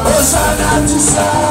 Hosanna to South.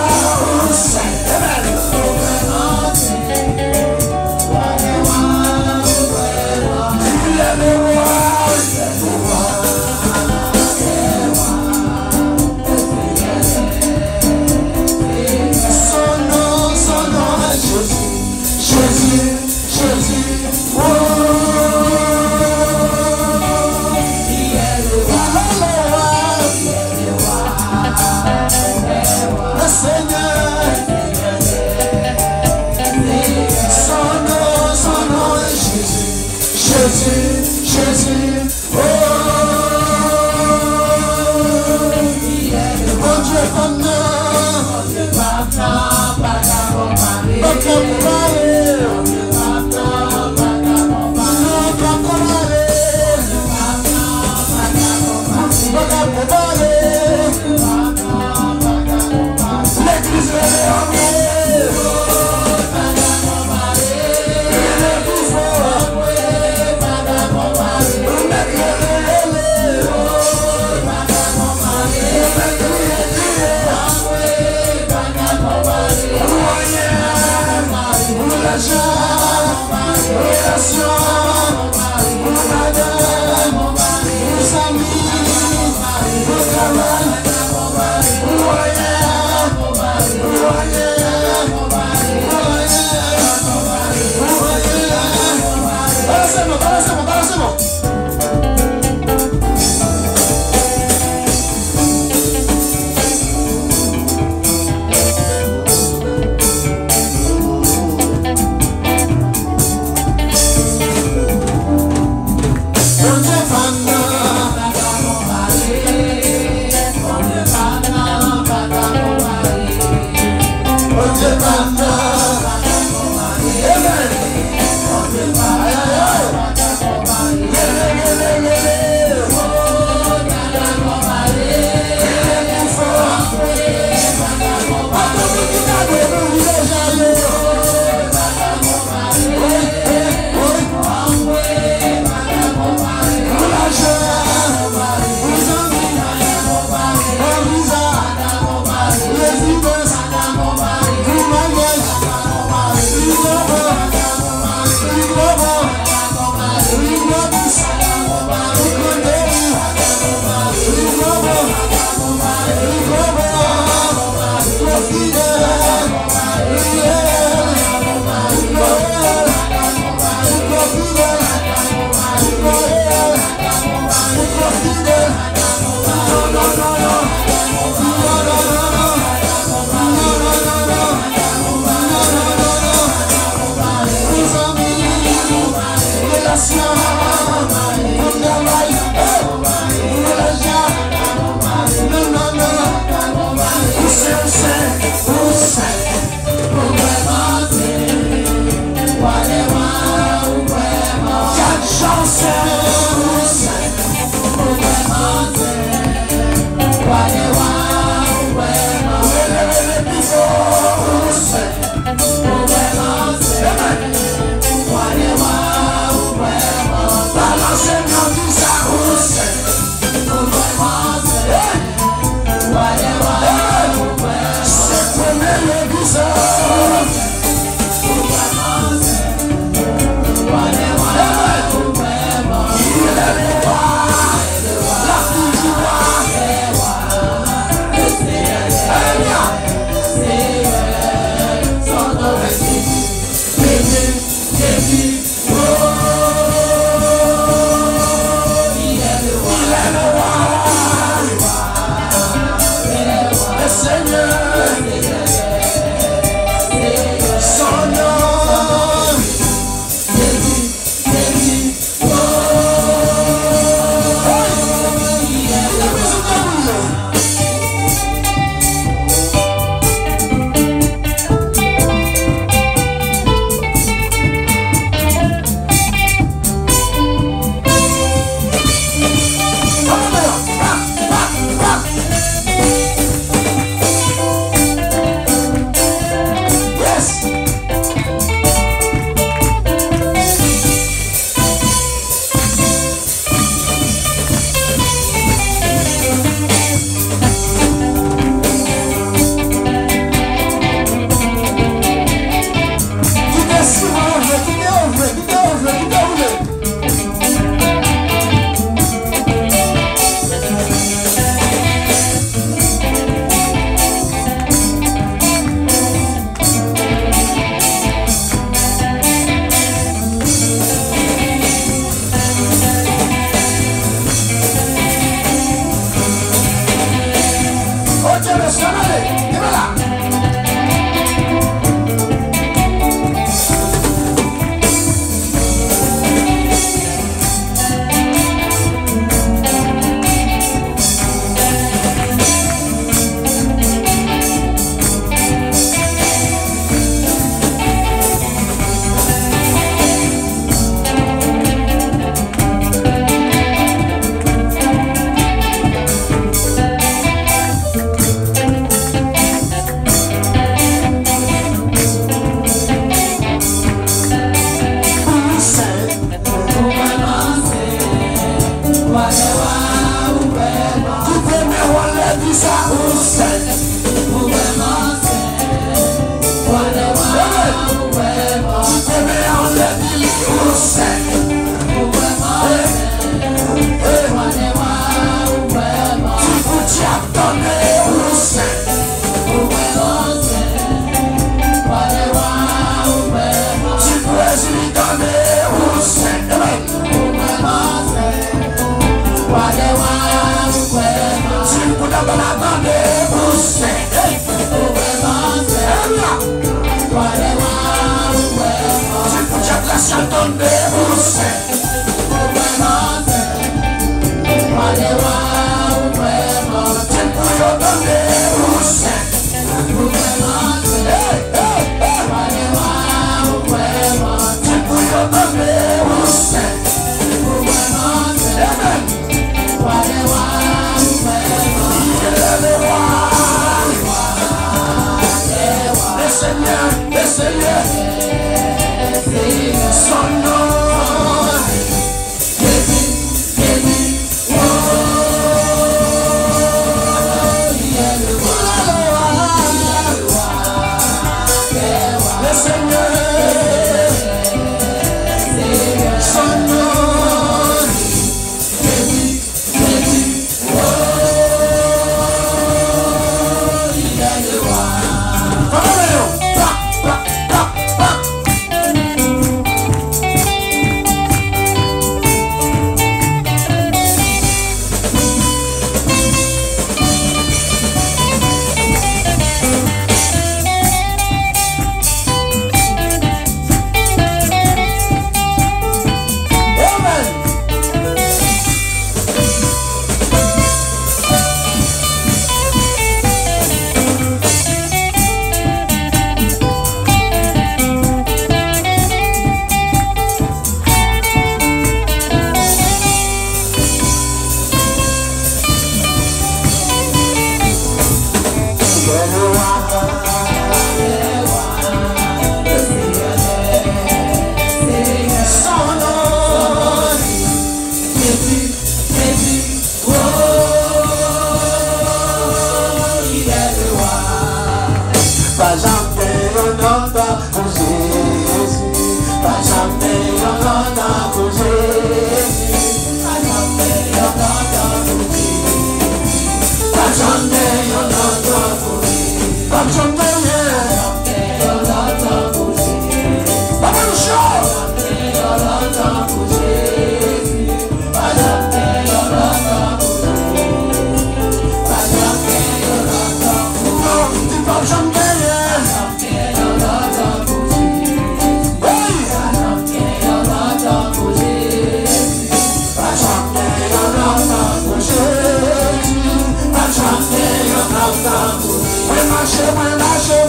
Marcher, marcher,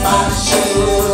marcher.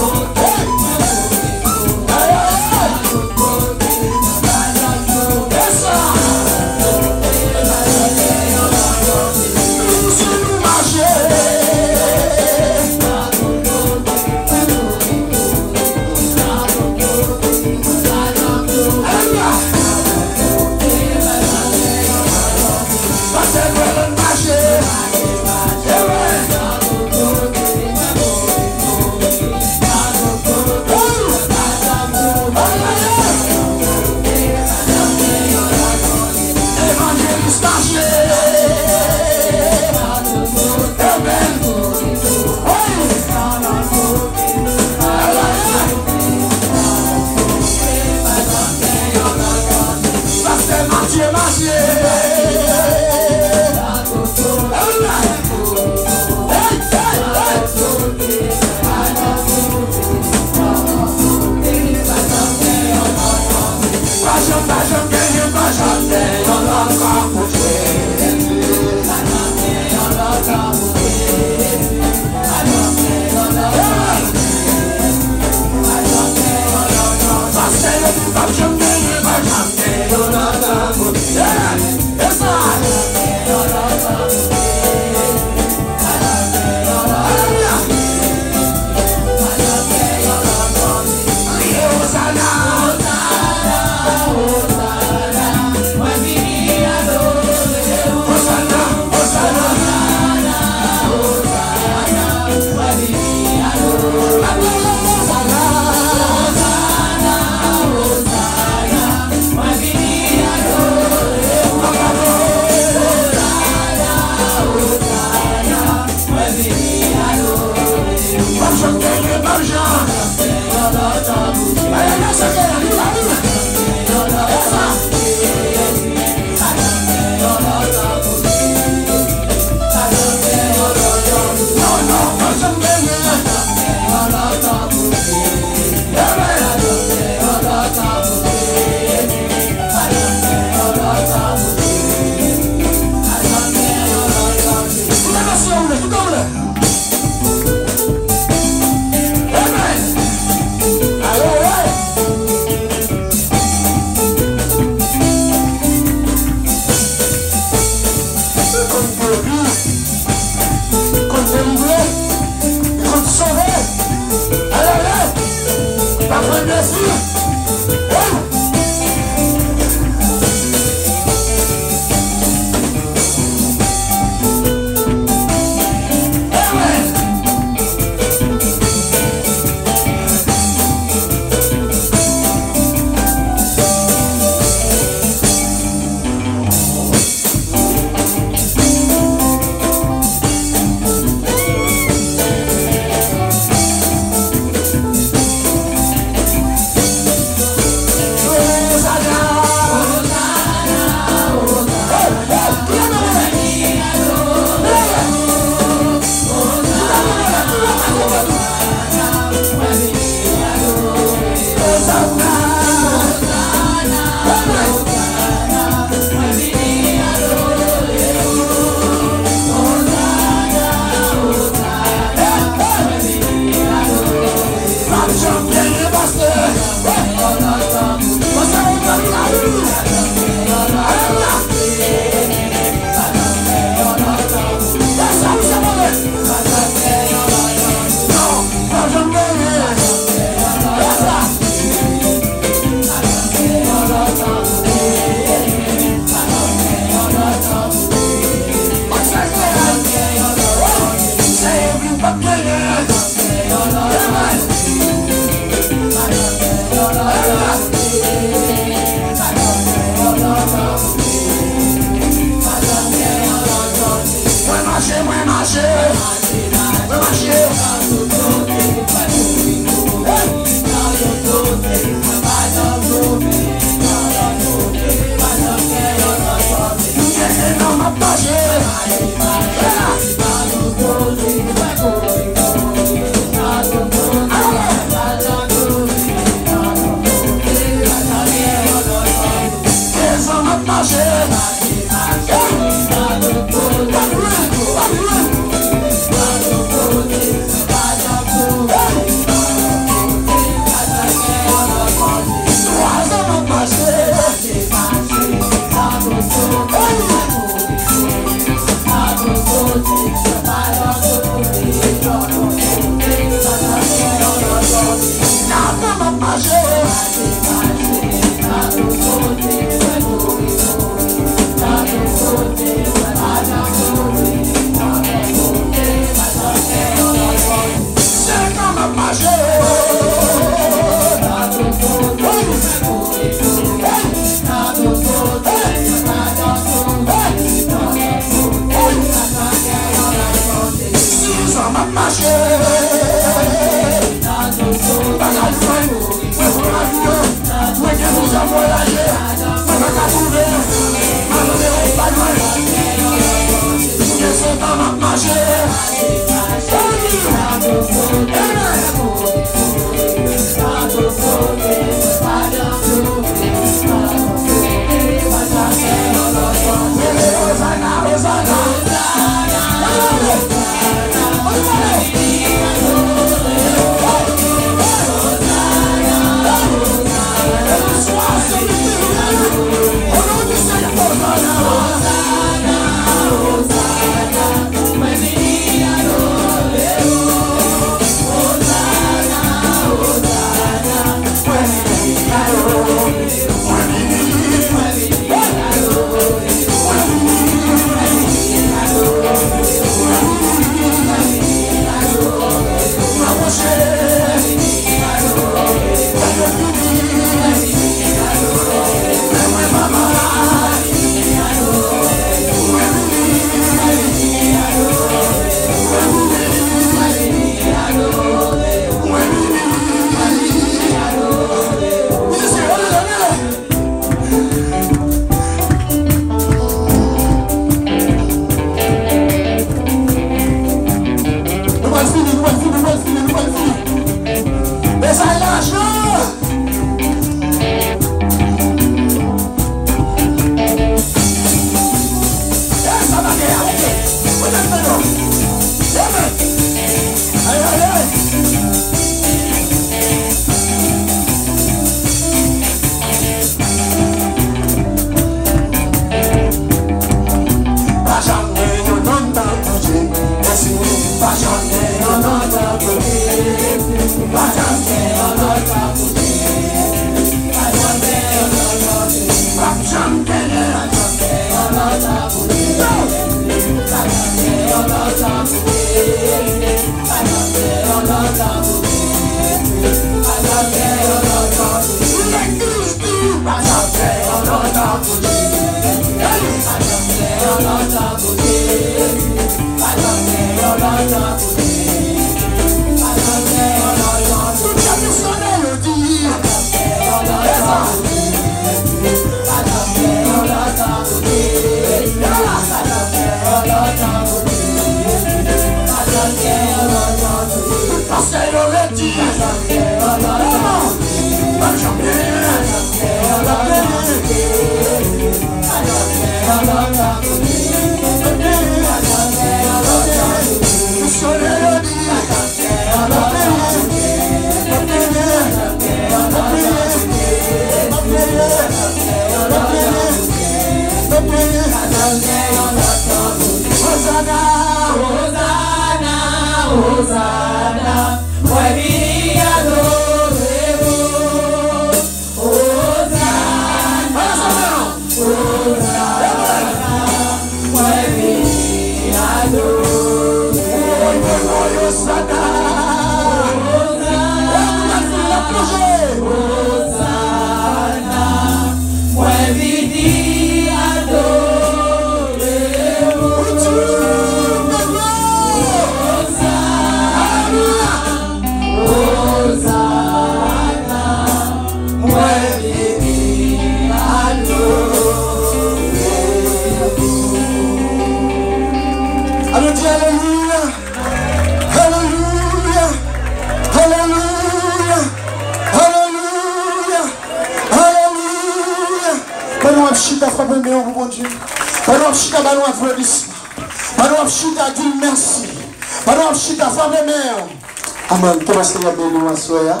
Amen. Thomas l'a béni en soya.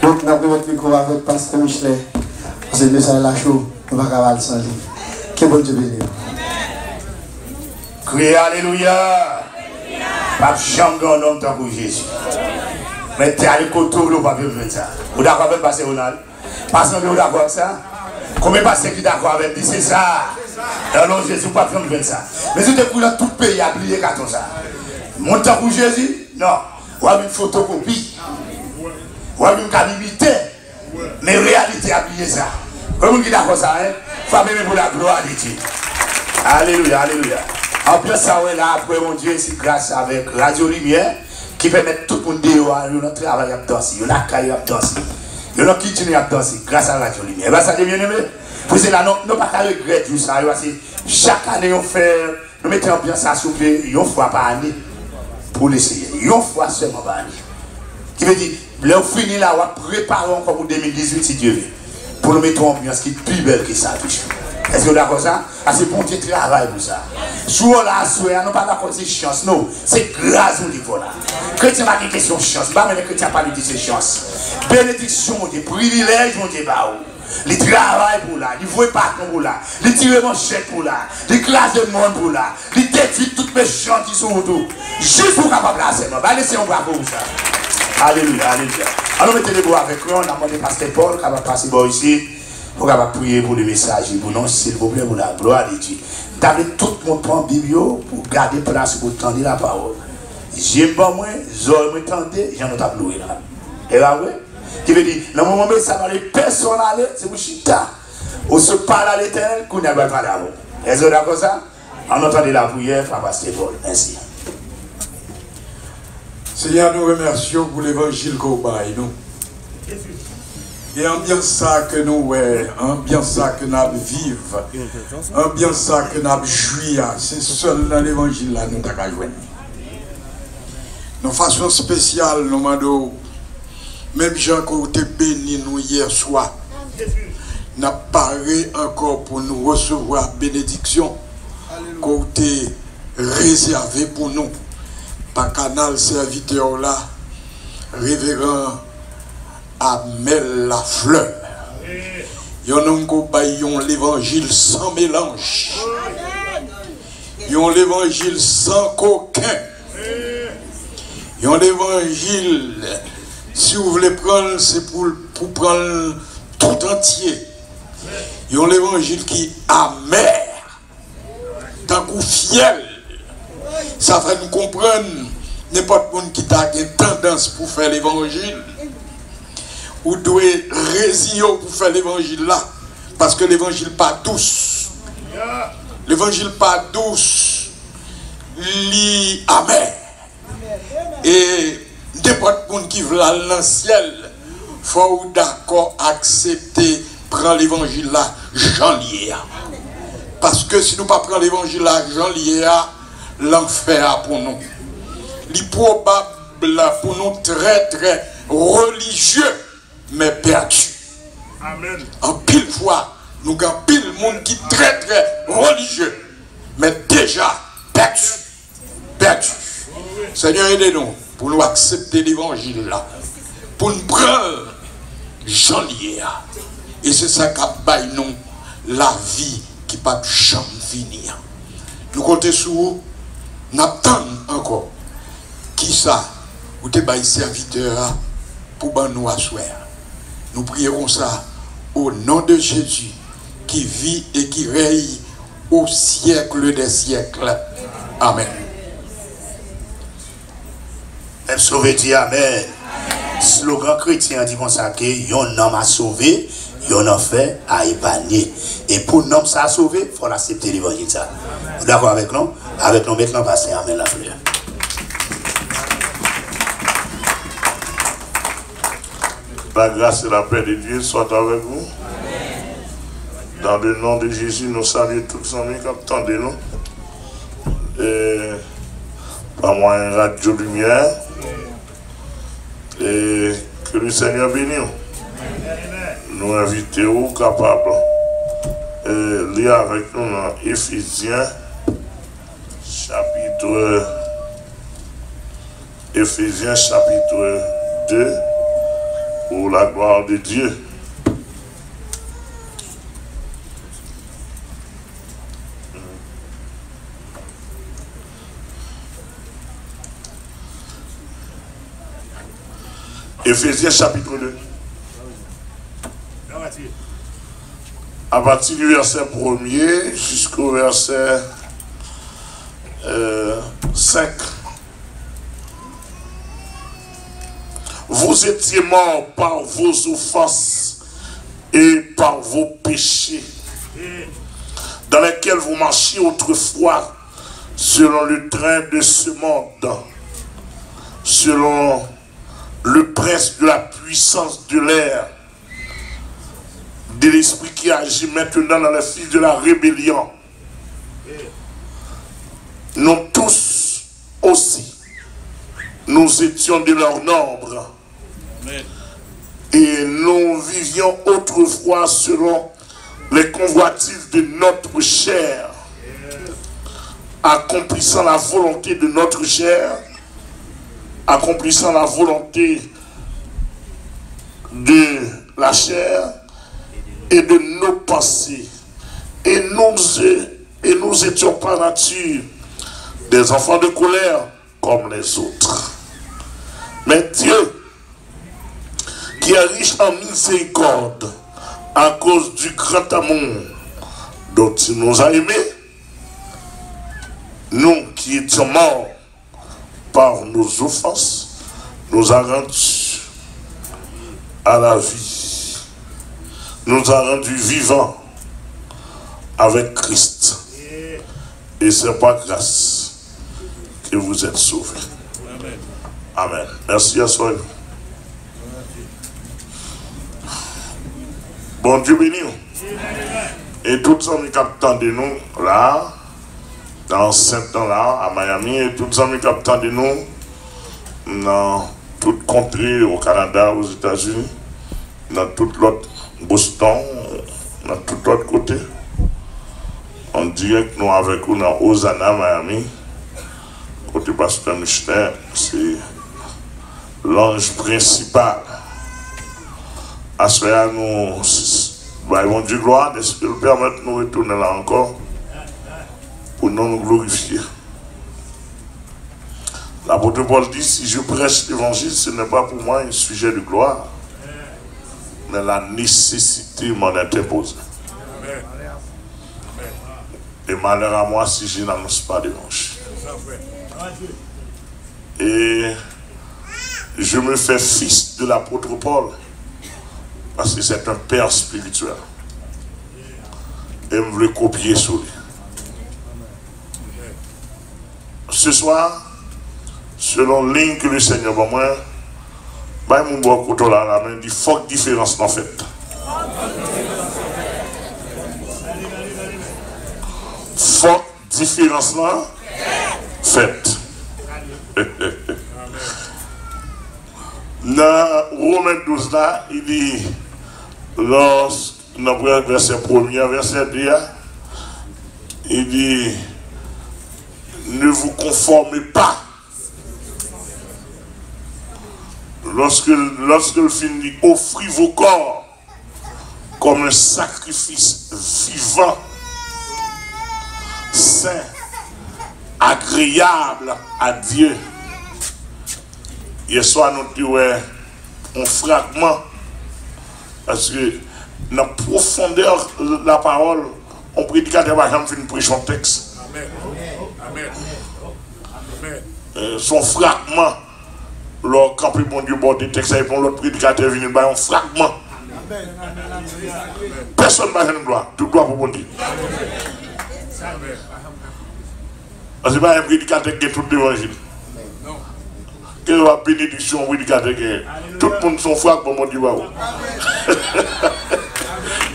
Donc, nous avons mettre le micro avec Pasteur Michelet. Parce que nous avons la chou. Nous ne pouvons pas sans lui. Que bon Dieu bénisse. Criez Alléluia. Pape Changon, homme tant que Jésus. Mais tu es à l'écoute, vous ne pouvez pas vivre ça. Vous êtes d'accord avec Pasteur Ronald? Pasteur, vous êtes d'accord avec ça? Combien de pasteurs qui sont d'accord avec lui? C'est ça. Non, Jésus, pas vivre ça. Mais si tu es dans tout pays, à plier comme ça. Mon tant que Jésus? Non. Ou une photocopie, ou une imiter, mais réalité a plié ça. Comme on dit d'accord ça, il faut même pour la gloire de Dieu. Alléluia, alléluia. En plus, ça, là, après mon Dieu, c'est grâce avec Radio Lumière qui permet tout le monde de voir notre travail à danser, notre caille à danser, notre kitchen à danser, grâce à Radio Lumière. Ça, c'est bien aimé. Pour cela, nous ne pas regretter tout ça. Chaque année, on fait, nous mettons en place à souffler une fois par année. Pour l'essayer, une fois seulement par année. Qui veut dire, là, on finit là, on va préparer encore pour 2018 si Dieu veut. Pour nous mettre en ambiance qui est plus belle que ça. Est-ce que vous d'accord ça? C'est pour du travail pour ça. Soit là, soit nous pas d'accord, c'est chance. Non, c'est grâce au niveau là. Chrétien n'a pas de question de chance. Pas même les chrétiens pas de ces chance. Bénédiction, des privilèges, mon Dieu, les travail pour là, les voix pas pour là, les tirer manchette pour là, les classes de monde pour là, les détruire toutes mes chants qui sont autour. Juste pour capable là, c'est non. Laissez un bravo pour ça. Alléluia, alléluia. Alors mettez les bras avec nous, on a demandé Pasteur Paul qui va passer par ici, pour qu'on va prier pour le message, pour nous, s'il vous plaît, pour la gloire de Dieu. D'abord, tout le monde prend Bible pour garder place pour tendre la parole. J'aime pas moi, j'aurais me tenter, j'en ai tabloué là. Et là, oui. Qui veut dire, dans le moment où ça va aller personnel, c'est pour chita. On se parle à l'éternel, qu'on n'a pas parlé à vous. Est-ce que d'accord ça? On entend la prière, par Pasteur Paul. Merci. Seigneur, nous remercions pour l'évangile qu'on baille, nous. Et ambiance ça que nous, ambiance ça que nous vivons, ambiance ça que nous jouissons, c'est seul dans l'évangile là nous avons joué. De façon spéciale, nous demandons, même gens qui ont été bénis nous hier soir, n'a paré encore pour nous recevoir bénédiction, qui ont été réservée pour nous, par canal serviteur là, révérend Amel Lafleur. Il y a un qui l'évangile sans mélange. Il y a l'évangile sans coquin. Il y a l'évangile, si vous voulez prendre, c'est pour prendre tout entier. Il y a l'évangile qui est amer, tant qu'on fiel. Ça fait nous comprendre n'importe qui a une tendance pour faire l'évangile. Ou doit résister pour faire l'évangile là. Parce que l'évangile pas douce. L'évangile pas douce. Li amer. Et n'importe qui veut aller dans le ciel, faut d'accord accepter prendre l'évangile là, Jean lié. Parce que si nous ne pas prendre l'évangile là, Jean lié, l'enfer pour nous. Il est probable pour nous très très religieux, mais perdu. Amen. En pile fois, nous avons pile monde qui est très très religieux, mais déjà perdu. Perdu. Seigneur, aidez-nous pour nous accepter l'évangile là, pour nous prendre Jean lié. Et c'est ça qui a nous la vie qui ne peut jamais finir. Nous comptons sur vous, nous attendons encore. Qui ça? Vous êtes des serviteurs pour nous asseoir. Nous prions ça au nom de Jésus qui vit et qui règne au siècle des siècles. Amen. Même sauvé dit Amen. Slogan chrétien dit comme ça que yon homme a sauvé, yon a fait à épargner. Et pour l'homme ça sauvé, il faut l'accepter l'évangile ça. Vous d'accord avec nous? Avec nous maintenant passer Amen la frère. La grâce et la paix de Dieu soient avec vous. Dans le nom de Jésus, nous saluons tous les amis qui attendent nous. Et par moyen de Radio Lumière. Et que le Seigneur bénisse. Nous invitons capables de lire avec nous dans Éphésiens chapitre 2 pour la gloire de Dieu. Éphésiens chapitre 2. À partir du verset 1er jusqu'au verset 5. Vous étiez morts par vos offenses et par vos péchés, dans lesquels vous marchiez autrefois selon le train de ce monde, selon le prince de la puissance de l'air, de l'esprit qui agit maintenant dans les fils de la rébellion. Nous tous aussi, nous étions de leur nombre. Et nous vivions autrefois selon les convoitises de notre chair, accomplissant la volonté de notre chair, accomplissant la volonté de la chair et de nos pensées. Et nous étions par nature des enfants de colère comme les autres. Mais Dieu, qui est riche en miséricorde, à cause du grand amour dont il nous a aimés, nous qui étions morts par nos offenses, nous a rendus à la vie, nous a rendus vivants avec Christ. Et c'est par grâce que vous êtes sauvés. Amen. Merci à soi. Bon Dieu béni. Et tous les amis qui attendent de nous là, dans Saint-Temps là, à Miami, et tous les amis qui attendent de nous dans toute contrée, au Canada, aux États-Unis, dans toute l'autre Boston, dans tout l'autre côté. On dirait que nous avec vous dans Hosanna, Miami, côté pasteur Michelin, c'est l'ange principal. À ce moment-là, nous voyons du gloire, est-ce que nous permettre de nous retourner là encore pour nous glorifier. L'apôtre Paul dit, si je prêche l'évangile, ce n'est pas pour moi un sujet de gloire, mais la nécessité m'en est imposée. Et malheur à moi si je n'annonce pas d'évangile. Et je me fais fils de l'apôtre Paul, parce que c'est un père spirituel. Et je veux copier sur lui. Ce soir, selon ligne que le Seigneur va moi, mon bon couteau là, la main dit forte différence en fait. Forte différence là, faite. Dans Romains 12, là, il dit, dans le verset 1er, verset 2, il dit, ne vous conformez pas. Lorsque le film dit, offrez vos corps comme un sacrifice vivant, saint, agréable à Dieu. Hier soir, nous disons un fragment, parce que dans la profondeur de la parole, on prédicateur va jamais finir prêcher un texte. Amen. Son fragment, quand le bon Dieu bord des textes, et pour l'autre prédicateur vient un fragment. Personne ne va jamais gloire, tout gloire pour bon Dieu. Parce que pas un prédicateur qui est tout l'évangile. Que la bénédiction prédicateur qui est. Tout le monde son frère pour mon Dieu.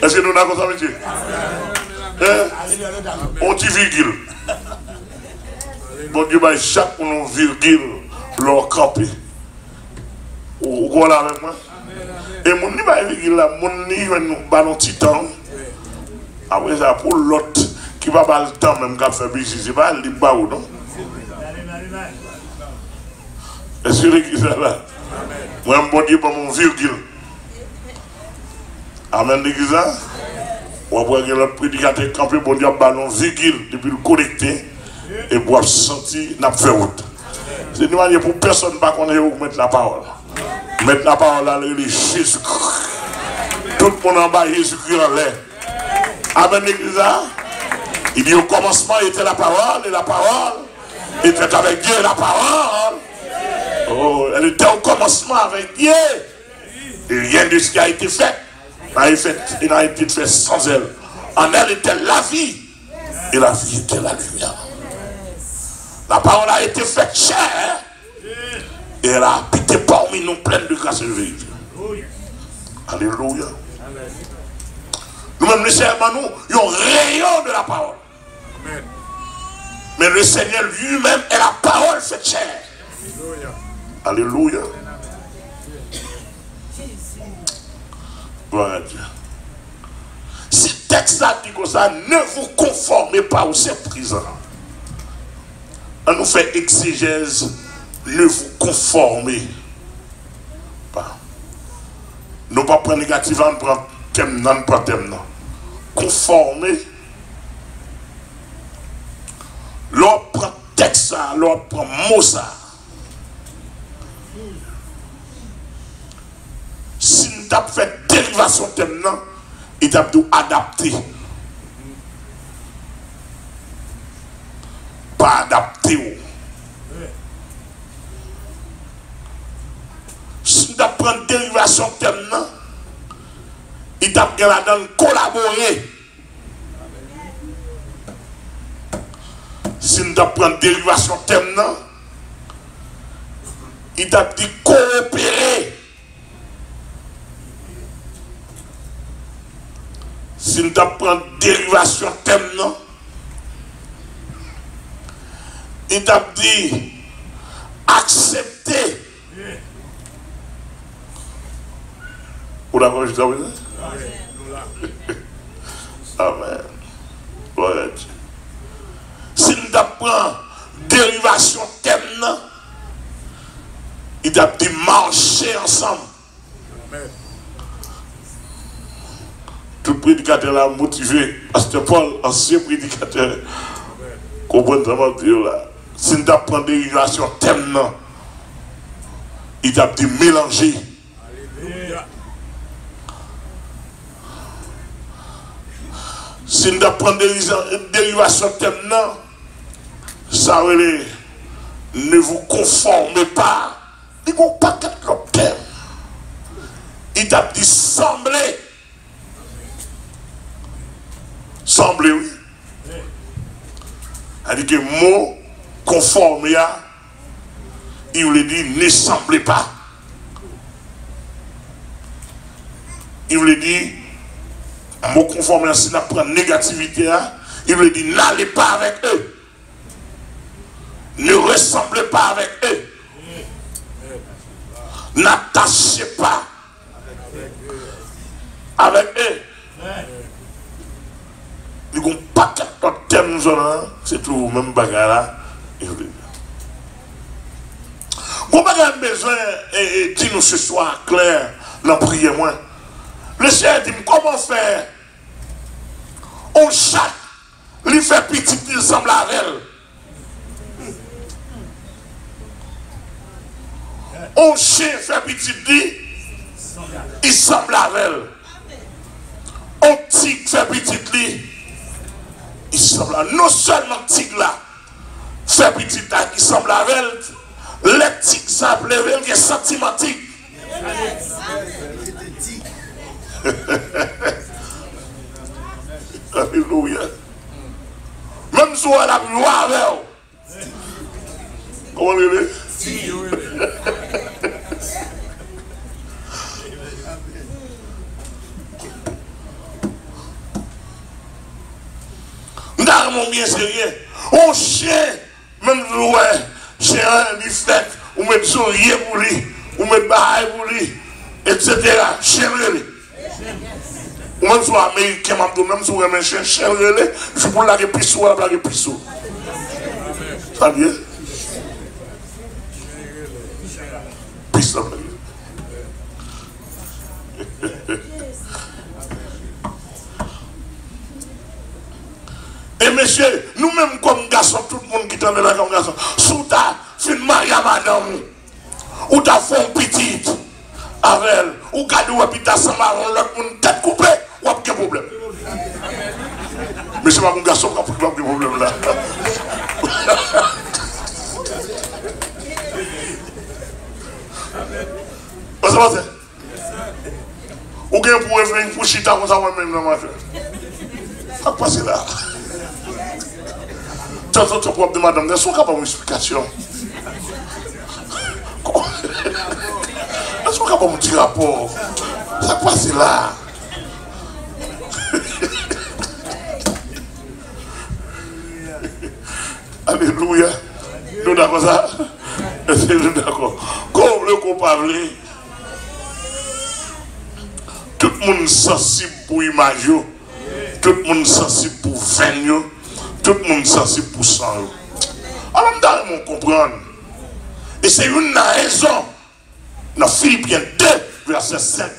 Est-ce que nous avons ça, monsieur? On dit virgule. Bon Dieu, chaque virgule leur camper. Vous voilà avec moi? Et mon dit virgule là, mon dit nous ballon titan. Après ça, pour l'autre qui va pas le temps même qu'à faire business, c'est pas le bas ou non? Est-ce que l'église est là? Moi, bon Dieu, pour mon virgule. Amen, l'église là? On va voir que l'autre prédicateur campé, bon Dieu, ballon virgule depuis le connecté et pour sentir, n'a fait route. C'est une manière pour personne pas qu'on ait où mettre la parole. Mettre la parole là, le Jésus-Christ. Tout le monde en bas, Jésus-Christ en l'air. Amen, l'église là? Il dit au commencement était la parole, et la parole était avec Dieu, et la parole. Oh, elle était au commencement avec Dieu. Et rien de ce qui a été fait n'a été fait sans elle. En elle était la vie. Et la vie était la lumière. La parole a été faite chair. Et elle a habité parmi nous pleine de grâce et de vérité. Alléluia. Nous-mêmes, le Seigneur, nous, nous sommes rayon de la parole. Amen. Mais le Seigneur lui-même est la parole faite chair. Alléluia. Gloire à Dieu. Si le texte a dit comme ça, ne vous conformez pas aux présents. On nous fait exégèse, ne vous conformez pas. Nous ne pas prendre négatif, on prend thème, non, pas thème, non. Conformer. L'on prend texte, l'on prend mot ça. Si nous avons fait dérivation thème, non, il a dû adapter. Pas adapter. Si nous avons dérivation thème, non, il a dû collaborer. Si nous avons dérivation thème, non, il a dû coopérer. Si nous avons dérivation thème, non, il a dit accepter. Vous l'avez vu? Amen. Voilà. Si nous avons dérivation thème, non, il a dit marcher ensemble. Amen. Tout prédicateur l'a motivé. Pasteur Paul, ancien prédicateur, comprendre ça va dire là. Si nous avons dérivation thème, non, il a dit mélanger. Alléluia. Si nous avons dérivation thème, non, ça veut dire ne vous conformez pas. Il n'y a pas de thème. Il a dit sembler. Sembler, oui. Il dit que mot conforme, il voulait dire ne semblez pas. Il voulait dire mot conforme, si on prend négativité, il voulait dire n'allez pas avec eux. Ne ressemblez pas avec eux. N'attachez pas avec eux. Ils n'ont pas de thème, c'est tout, même bagarre là. Vous avez besoin et dis-nous ce soir clair, dans prière moi. Le Seigneur dit comment faire? On chaque, lui fait petit, il semble à elle. On chien fait petit, il semble à elle. On tigre fait petit, il semble à elle. Non seulement tigre là, fait petit, il semble à elle. Les tigres s'appellent les sentimentiques. Alléluia. Même si on a la gloire avec vous. Comment vous voulez? Nous avons bien sérieux. On chien, même si chien, il fait, ou mettre sourire pour lui, ou mettre bail pour lui, etc. Chien, ou même si on est américain, même si on est un chien, je peux la répisser, la répisser. Ça va bien? Pisse la Et monsieur, nous-mêmes comme garçons, tout le monde qui t'en est là comme garçon, sous ta fin mariée à madame, ou ta femme petite, avec elle, ou gardez ou puis ta sans marron, l'autre monde tête coupée, ou a pas de problème. Mais c'est pas mon garçon qui a pas de problème là. Qu'est-ce que c'est? Ou bien pour revenir pour chita comme ça, moi-même dans ma vie. Ça passe là. Tu as ton problème de madame, ne sont capables d'explication. Ne sont capables de dire rapport. Ça passe là. Alléluia. Nous d'accord ça? Nous d'accord. Comme le comparé, tout le monde sensible pour l'image, tout le monde sensible pour venir, tout le monde sensible pour sang. Alors, nous devons comprendre. Et c'est une raison, dans Philippiens 2, verset 5,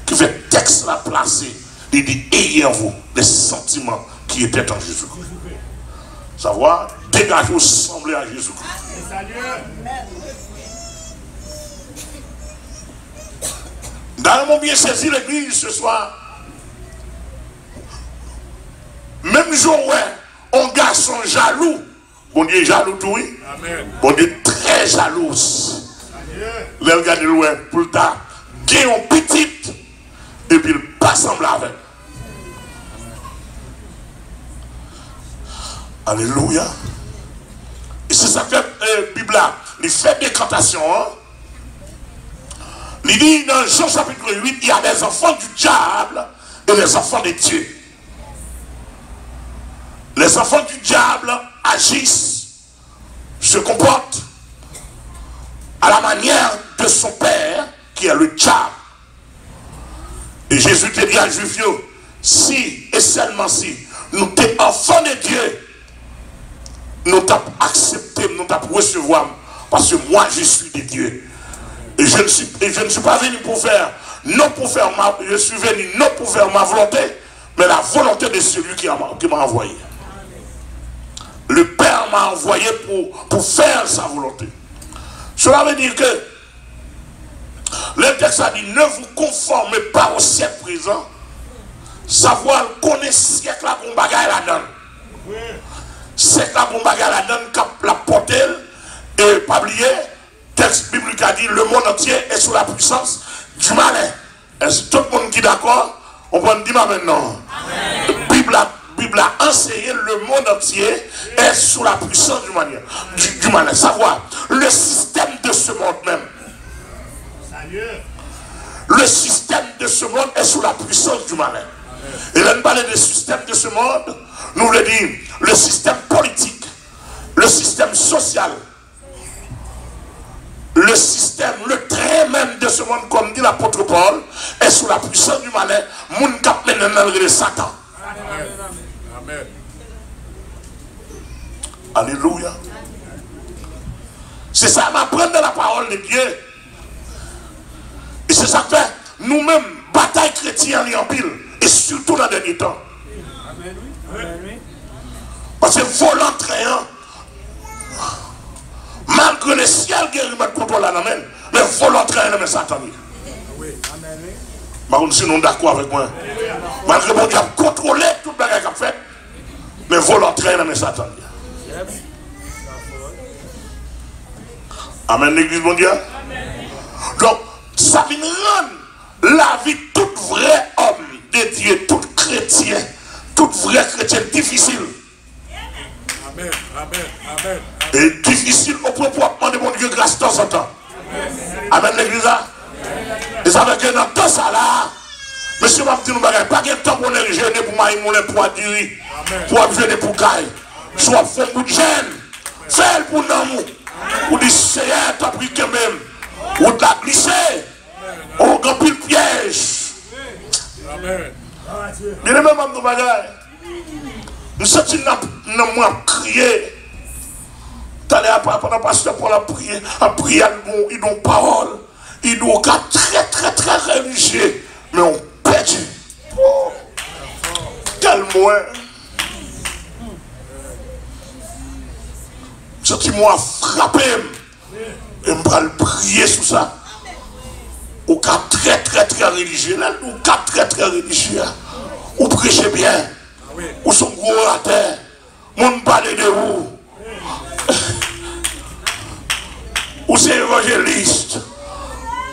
qui fait texte la placer. Il dit, ayez en vous les sentiments qui étaient en Jésus-Christ. Savoir, dégagez-vous, semblez à Jésus-Christ. Nous avons bien saisi l'église ce soir. Même jour, un garçon jaloux. Bon Dieu jaloux tout, oui. Bon Dieu très jaloux. Le regarde loin, pour le temps, qui est une petite, et puis il passe en avec. Alléluia. Et c'est ça que la Bible a, il fait décantation. Il dit dans Jean chapitre 8, il y a les enfants du diable et les enfants de Dieu. Les enfants du diable agissent, se comportent à la manière de son père qui est le diable. Et Jésus te dit à Juifs, si et seulement si nous sommes enfants de Dieu, nous t'avons accepté, nous t'avons recevoir, parce que moi je suis de Dieu. Et je ne suis pas venu pour faire, non pour faire je suis venu non pour faire ma volonté, mais la volonté de celui qui m'a envoyé. Le Père m'a envoyé pour faire sa volonté. Cela veut dire que le texte a dit, ne vous conformez pas au siècle présent, savoir connaître siècle la qu'on bagaille la donne. C'est la qu'on bagaille la donne, cap la portée, et pas oublier, texte biblique a dit, le monde entier est sous la puissance du malin. Est-ce que tout le monde qui est d'accord? On peut dire maintenant. La Bible a enseigné, le monde entier est sous la puissance du malin. Savoir, le système de ce monde même. Le système de ce monde est sous la puissance du malin. Et là, nous parlons du système de ce monde, nous voulons dire le système politique, le système social, le système, le train moyen même de ce monde, comme dit l'apôtre Paul, est sous la puissance du malin, moun kap mène dans le Satan. Amen. Alléluia. C'est ça, m'apprendre de la parole de Dieu. Et c'est ça que fait, nous-mêmes, bataille chrétienne en pile, et surtout dans les derniers temps. Parce que volant traînant, malgré le ciel qui remet contrôle là, mais volant traînant, mais Satan. Si nous sommes d'accord avec moi, malgré mon Dieu a contrôlé tout le bagage qu'il a fait, mais volant traînant, mais Satan. Amen, l'église mondiale. Donc, ça vient rendre la vie de tout vrai homme de Dieu, tout chrétien, tout vrai chrétien difficile. Amen, amen, amen. Et difficile au propre de mon Dieu grâce de temps en temps. Amen, l'église. Et ça veut dire dans tout ça là, monsieur m'a dit nous bagay, pas de temps pour les jeûner pour maïs moulin pour adhérer, pour jeûner pour caille. Soit fait pour gêne, fait pour l'amour. Ou dit Seigneur, t'as pris quand même. Ou t'as glissé. Ou t'as pris le piège. Bien aimé, madame Bagay. Nous sommes dans moi crier. T'allais pendant pasteur pour la prière. À prier, ils ont parole. Ils ont très très très religieux. Mais on perdu. Oh. Quel moins. Ce moi frappé et me va le prier sur ça. Ou cas très très très religieux, ou cas très très religieux, ou prêchez bien, ou sont gros à terre, mon parle de vous, ou c'est évangéliste,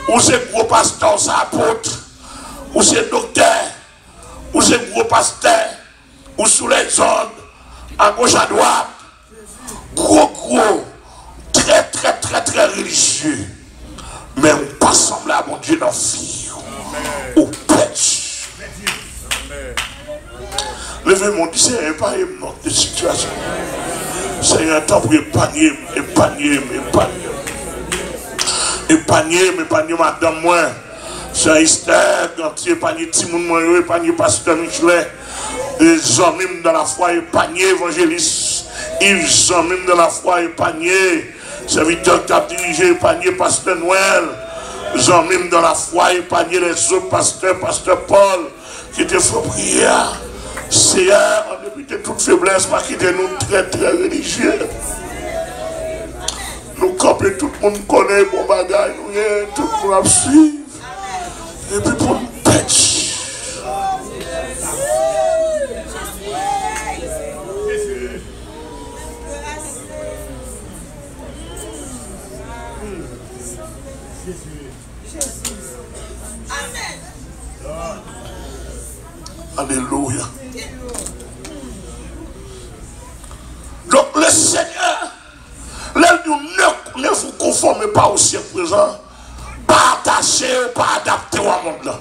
ou c'est gros pasteur, c'est apôtre, ou c'est docteur, ou c'est gros pasteur, ou sous les ondes, à gauche à droite. Gros, très très très très religieux, mais on pas semblé à mon Dieu dans la vie, au pêche. Levez mon Dieu, c'est épargner notre situation. C'est un temps pour épargner madame moi. C'est Esther, quand tu épargnes Timoun moi, épargner pasteur Michelet, les hommes dans la foi, épargner évangéliste. Ils ont même dans la foi épargné. Serviteur qui a dirigé épargné pasteur Noël. Ils ont même dans la foi épargné les autres pasteurs, pasteur Paul, qui étaient faux prière. Seigneur, on évite toute faiblesse, parce qu'il était nous très très religieux. Nous camper, tout le monde connaît bon bagage, tout le monde suivre. Et puis pour nous pêcher. Alléluia. Donc le Seigneur, ne vous conformez pas au ciel présent, pas attaché, pas adapté au monde là.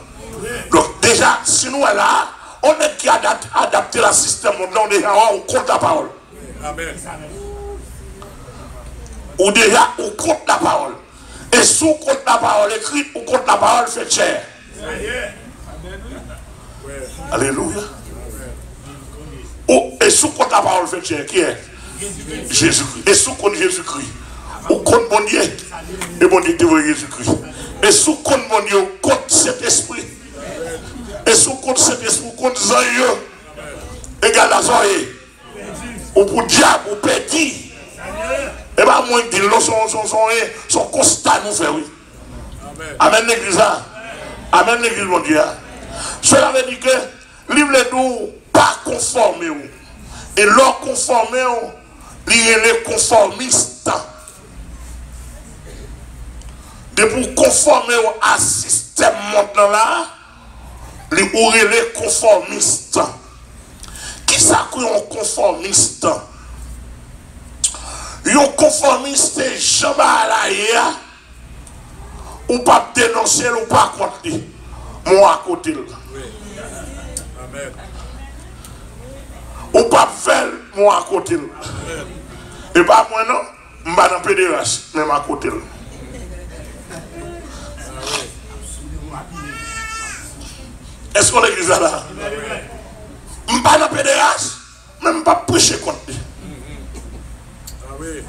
Donc déjà, si nous là, on est qui adapté le système monde là, on déjà on compte la parole. Amen. Ou déjà on compte la parole. Et si on compte la parole écrite, on compte la parole fait chair. Alléluia. Oh, et sous compte la parole fait chair, qui est Jésus-Christ. Et sous compte Jésus-Christ. Ou compte mon Dieu. Et mon Dieu est Jésus-Christ. Et sous compte mon Dieu, compte cet esprit. Et sous compte cet esprit, compte Zayeux. Égal à Zayeux. Ou pour diable, ou petit. Et bien, moi, je dis, son constat nous fait, oui. Amen, l'église. Amen, l'église, mon Dieu. Cela veut dire que livre les doux pas conformé. Et leur conformé, il est conformiste. De pour conformer à ce système maintenant là, il est conformiste. Qui ça qu'on est conformiste? Un conformiste, jamais à la ou pas dénoncer ou pas contre. Moi à côté. Amen. Ou pas faire moi à côté. Et pas moi non, je suis dans PDH, même à côté. Est-ce qu'on l'église là? Je ne suis pas dans le PDH, mais je ne pas prêcher contre lui. Ah oui.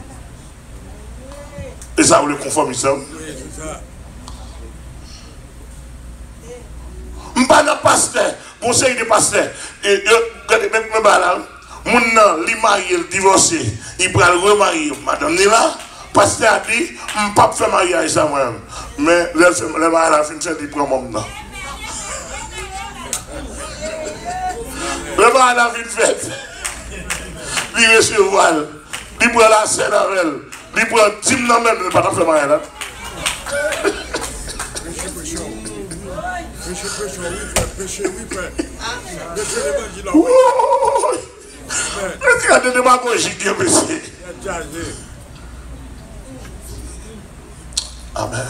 Et ça, vous le conformez ça? Oui, c'est ça. Je ne suis pas dans le pasteur, conseil de pasteur. Et même là, mon nom, il marié, il divorcé, il prend le remarié. Madame Nila, pasteur a dit, je ne peux pas faire mariage ça moi-même. Mais le mariage a fini, il prend mon nom. Le mariage a fini fait. Il recevoir, il prend la scène avec elle, il prend 10 noms même, il ne peut pas faire mariage. Péché, oui, frère. Péché l'évangile, oui. Est-ce qu'il y a des démagogies qui ont baissé? Amen.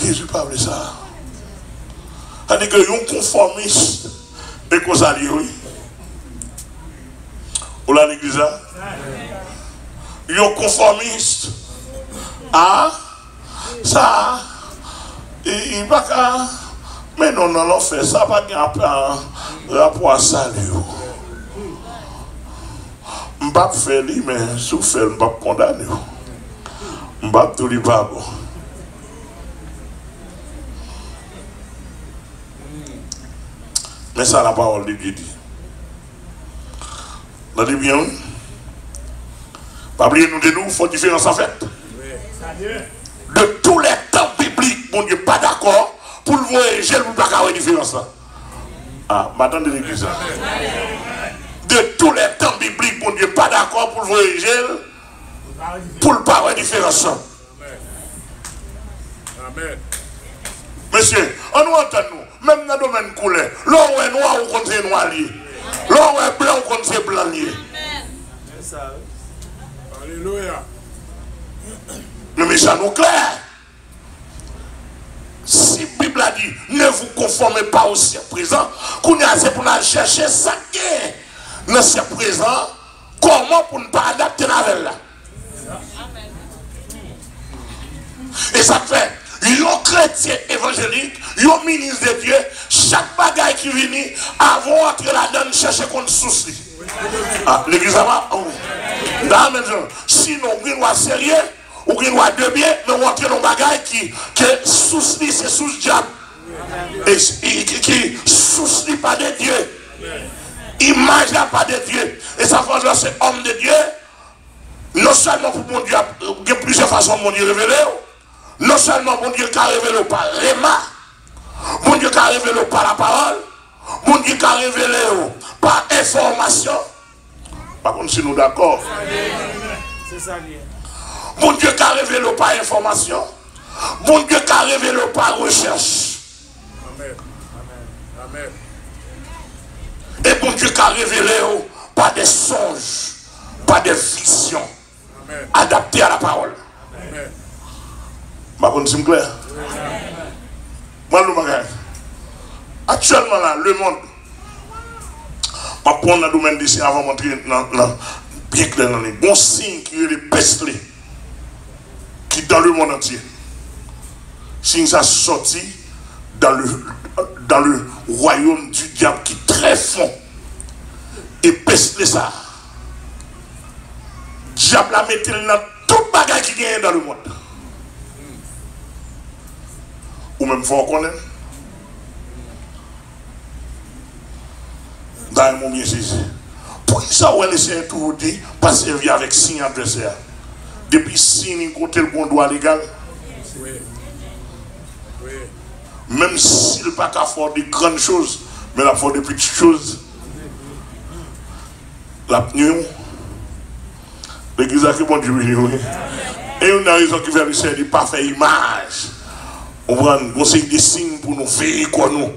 Jésus parle ça. C'est-à-dire que un conformiste et qu'on s'allie, oui. Ou là, l'église, un conformiste. Ah, ça, il va pas. Mais non, non, fait ça, pas un rapport à ça. Je ne vais pas faire, mais si je fais, je ne vais pas condamner. Je ne vais pas tout dire pas bon. Mais ça, la parole de Dieu dit. On dit bien, pas oublier nous de nous, il faut différence en fait. De tous les temps bibliques, mon Dieu, pas d'accord. Pour le voyer, je ne peux pas avoir une différence là. Ah, maintenant de l'église. De tous les temps bibliques, mon Dieu, pas d'accord pour le voyer, pour ne pas avoir une différence. Amen. Monsieur, on nous entend nous, même dans le domaine couleur, l'or est noir ou contre c'est noir lié. L'or est blanc ou contre c'est blanc lié. Alléluia. Mais ça nous clair. Si la Bible a dit, ne vous conformez pas au ciel présent, qu'on a c'est pour nous chercher ça qui est dans le ciel présent, comment pour ne pas adapter la veille. Et ça fait, un chrétien évangélique, un ministre de Dieu, chaque bagaille qui vient, avant d'entrer là-dedans, chercher contre souci. Ah, l'église va, sinon, on est sérieux. Ou qu'il doit de bien, mais on entre dans un bagage qui soucie, c'est sous diable. Et qui soucie pas de Dieu. Image là pas de Dieu. Et ça fait que c'est homme de Dieu. Non seulement pour mon Dieu, il y a plusieurs façons mon Dieu révéler. Non seulement mon Dieu qui a révélé par Réma. Mon Dieu qui a révélé par la parole. Mon Dieu qui a révélé par information. Par contre, si nous d'accord. C'est ça, Mon Dieu qui a révélé par information. Mon Dieu qui a révélé par recherche. Amen. Amen. Et mon Dieu qui a révélé par des songes, par des visions. Amen. Adaptées à la parole. Amen. Ma bonne c'est clair. Moi, le bagage. Actuellement, là, le monde. Je vais prendre le domaine d'ici avant de montrer bien clair dans les bons signes qui est les pestes. Qui dans le monde entier. Si ça sorti dans le royaume du diable qui est très fond. Et peste ça. Diable a mis dans tout bagage qui gagne dans le monde. Ou même faut connaître. Dans mon bien saisi. Pour ça, on va laisser tout dire, pas servir avec signe adversaire. Depuis signe, côté le bon droit légal. Oui. Oui. Même s'il n'a pas qu'à faire de grandes choses, mais il a fait de petites choses. La nuit, l'église a fait bon Dieu. Et on a raison qui fait le parfait image. On prend un conseil des signes pour nous faire quoi nous.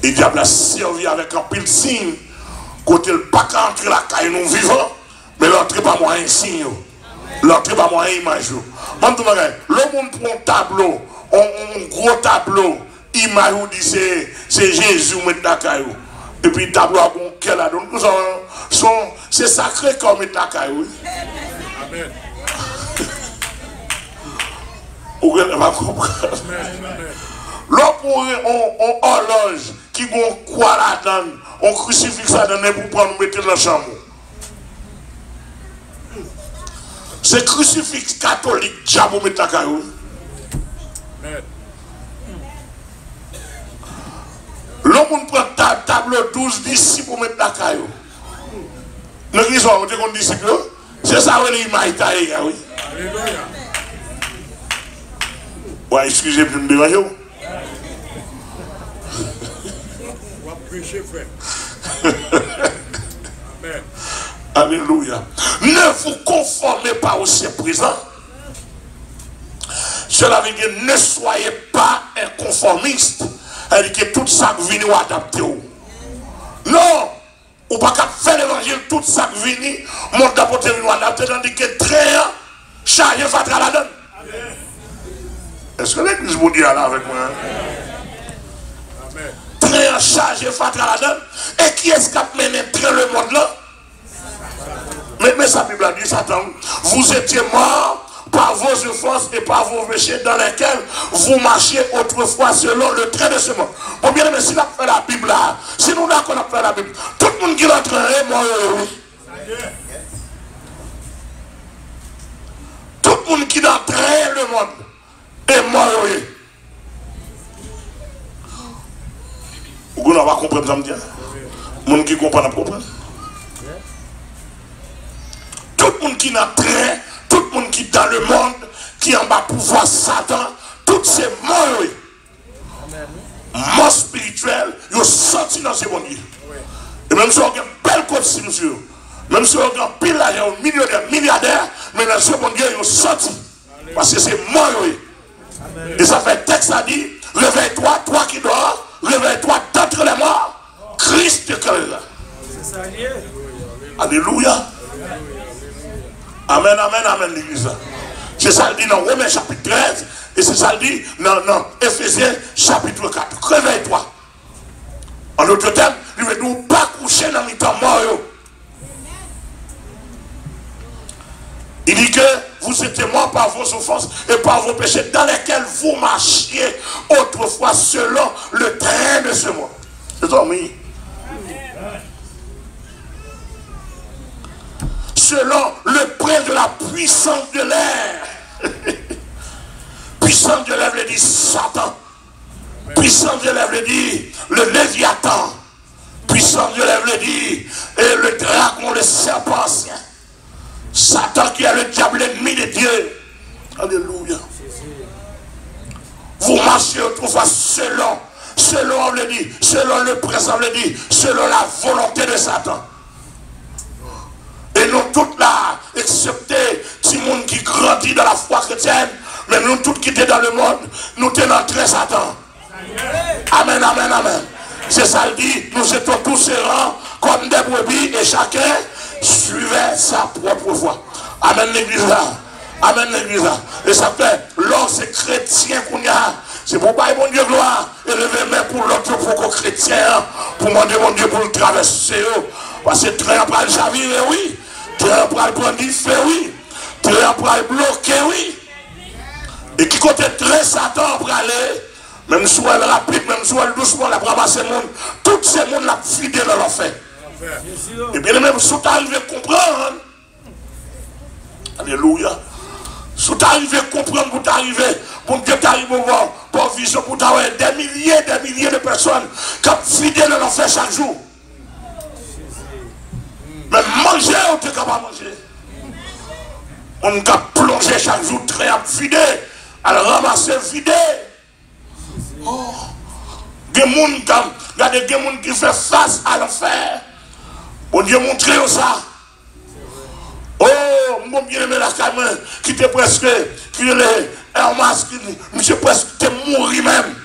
Et le diable a servi avec un pile de signes. Côté le pas qu'à entrer la caille nous vivants, mais l'entrée pas moyen signe. L'entrée pas moyen image. Maintenant, le monde prend un tableau, un gros tableau, image où dit c'est Jésus met la caille. Et puis le tableau a bon quel a donc c'est sacré comme met la caille. Amen. Vous ne pas comprendre. L'autre pour on horloge qui gon quoi là-dedans, on crucifix ça dans pour prendre nous mettre dans la chambre. C'est crucifix catholique diable mettre la caillou. L'homme prend tableau 12 disciples pour mettre la caillou. Nous qui sommes des disciples, c'est ça où il m'a été, oui. Alléluia. Ouais, excusez-moi de me déranger. On va prêcher, frère. Amen. Alléluia. Ne vous conformez pas au Saint présent. Cela veut dire ne soyez pas inconformistes. Elle dit que tout ça vient ou adapté. Non, ou pas qu'à faire l'évangile, tout ça vient, mon d'apporter ou adapté, tandis que très chargé fatra la donne. Est-ce que l'église vous dit là avec moi? Très chargé fatra la donne. Et qui est-ce qui a mené très le monde là? Mais sa Bible a dit, Satan, vous étiez morts par vos offenses et par vos péchés dans lesquels vous marchiez autrefois selon le trait de ce monde. Bon bien aimé, si on a fait la Bible là, si nous d'accord on a fait la Bible, tout le monde qui l'entraîne est mort. Tout le monde qui l'entraîne le monde est mort. Vous n'avez pas compris ça me dit? Le monde qui comprend, comprend. Tout le monde qui n'a trait, tout le monde qui est dans le monde, qui est en bas pouvoir Satan, tous ces morts, morts spirituels, ils ont sorti dans ce monde. Et même si on a une belle côte, monsieur, même si on a un pile là, il y a un milliardaire, mais dans ce monde, ils ont sorti. Parce que c'est mort. Et ça fait texte à dire, réveille-toi, toi qui dors, réveille-toi d'entre les morts, Christ te créera. Alléluia. Amen, amen, amen, l'église. C'est ça le dit dans Romains chapitre 13, et c'est ça le dit dans Ephésiens chapitre 4. Réveille-toi. En d'autres termes, il veut nous pas coucher dans le temps mort. Il dit que vous étiez morts par vos offenses et par vos péchés dans lesquels vous marchiez autrefois selon le train de ce monde. C'est ça, oui. Selon le prince de la puissance de l'air. Puissance de l'air veut dire Satan. Puissance de l'air veut dire le Léviathan. Puissance de l'air veut dire et le dragon, le serpent ancien. Satan qui est le diable ennemi de Dieu. Alléluia. Vous marchez autrefois selon le dit, selon le présent le dit, selon la volonté de Satan. Et nous tous là, excepté si monde qui grandit dans la foi chrétienne, mais nous tous qui étaient dans le monde, nous sommes entrés Satan. Amen, amen, amen. C'est ça le dit, nous étions tous errants comme des brebis et chacun suivait sa propre voie. Amen l'église là. Amen l'église là. Et ça fait, lorsque chrétien qu'on y a, c'est pour pas mon Dieu gloire et lever main pour l'autre pour chrétien, pour demander mon Dieu pour le traverser. Parce que très après le chavirer, oui. Très après le prendre fait, oui. Très après le bloquer, oui. Et qui côté très Satan pour aller, même si elle rapide, même si elle doucement, la ramasser le monde, tout ce monde l'a fidèle dans l'enfer. Et bien même si tu arrives à comprendre, alléluia, si tu arrives à comprendre, pour t'arriver, pour Dieu t'arrive au voir, pour vision, pour t'avoir des milliers de personnes qui sont fidèles dans l'enfer chaque jour. Mais manger, on est capable de manger. On est capable de plonger chaque jour très fidèle, à le ramasser fidèle. Oh, il y a des gens qui font face à l'enfer. Bon Dieu montre ça. Oh, mon bien-aimé la caméra, qui était presque, qui est un masque, monsieur presque mort même.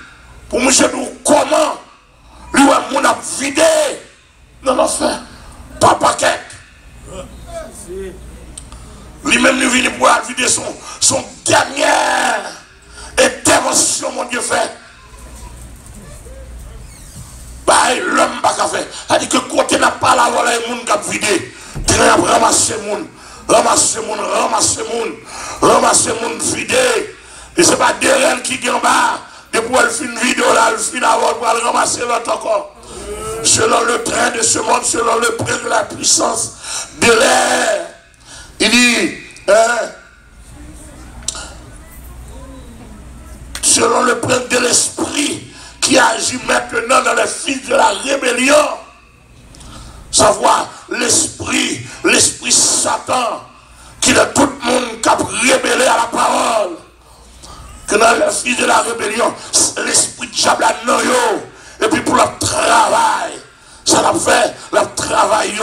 Pour monsieur dire comment, lui, on a vidé dans l'enfer. Pas paquet. Lui-même, nous venons pour vider son dernière intervention, mon Dieu fait. Bah, l'homme pas qu'à faire. Il dit que côté n'a pas la voilà, les gens qui ont vidé. Très ramasser les gens. Ramasser les gens vidé. Et ce n'est pas derrière qui est en bas. Et pour elle faire une vidéo là, elle finit avant pour aller ramasser l'autre encore. Selon le train de ce monde, selon le prix de la puissance de l'air. Il dit, selon le prix de l'esprit qui agit maintenant dans les fils de la rébellion. Savoir l'esprit Satan, qui est tout le monde qui a rébellé à la parole. Que dans les fils de la rébellion, l'esprit diable a non yo. Et puis pour le travail, ça l'a fait, le travail,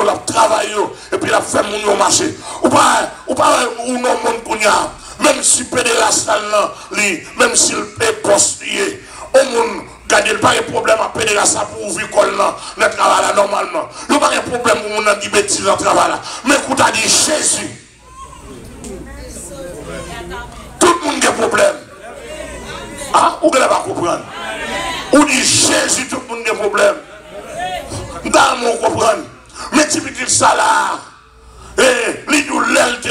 et puis il a fait mon marché. Ou pas, ou non, mon cognac, même si pédéraste là, même s'il est postillé, au monde, gardez pas de problème à pédéraste pour ouvrir le travail là normalement. Il n'y a pas de problème pour mon dit bêtise dans le travail là. Mais quand tu as dit Jésus, tout le monde a des problèmes. Ah, vous ne pouvez pas comprendre. Ou dit Jésus, tout le monde a des problèmes. Dans mon comprendre. Mais tu me dis ça là. Et l'île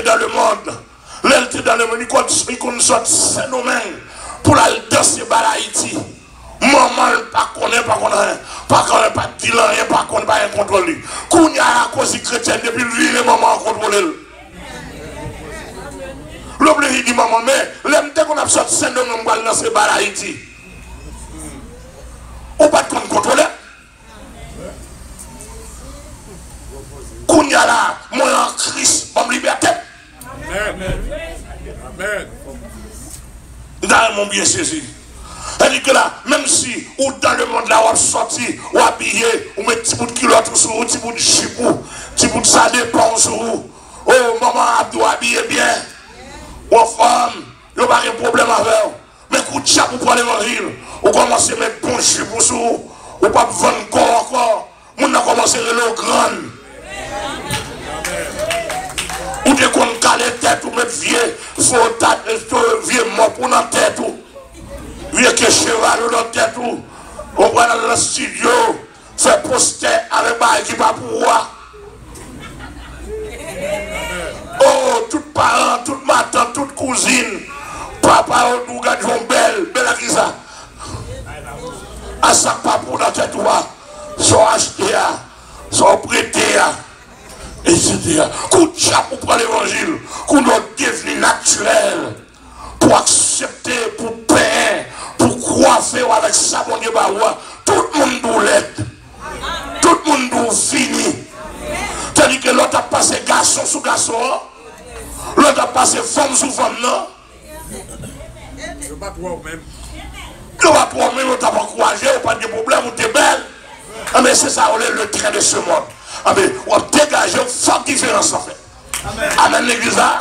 dans le monde. L'île dans le monde. Il connaît ce phénomène pour la danser par Haïti. Maman pas connaît, pas dire rien, pas connaît, pas contrôler. Qu'on y a la cause chrétienne depuis lui, les mamans contrôlent. L'obligé dit maman, mais l'aime qu'on a sorti syndrome de danser par Haïti. Ou pas de contrôler. Qu'on y a là, moi en Christ, en liberté. Amen. Dans mon bien saisi. C'est-à-dire que là, même si ou dans le monde là, on sorti, ou habillé, ou met petit bout de culotte sur vous, petit bout de chipou, petit bout de ça dépend sur vous. Oh, maman Abdou habillé bien. Ou femme, il n'y a pas de problème avec vous. Mais coup de chapeau pour l'évangile, ou commencez à mettre bon chipou sur vous, ou pas vendre corps encore. Moun a commencé à le grand. Ou de qu'on cale tête, ou mettre vieux, vieux mort pour la tête. Vieux que cheval dans la tête. On va dans le studio, faire poster avec ma équipe à pouvoir. Oh, tous parents, toutes ma tante, toutes cousines, papa, nous gardons belle à qui ça? À ça, pas pour la tête, sont achetés, sont prêtés, etc. Coup de chapeau pour l'évangile, qu'on doit devenir naturel, pour accepter, pour payer, pour coiffer avec ça, mon Dieu, tout le monde doit l'être, tout le monde doit finir. C'est-à-dire que l'autre a passé garçon sous garçon, l'autre a passé femme sous femme, non? Je ne pas toi même. Tu vas toi même, tu n'as pas encouragé, pas de problème, tu es belle. Mais c'est ça, on est le train de ce monde. On dégage une forte différence en fait. Amen, l'église là.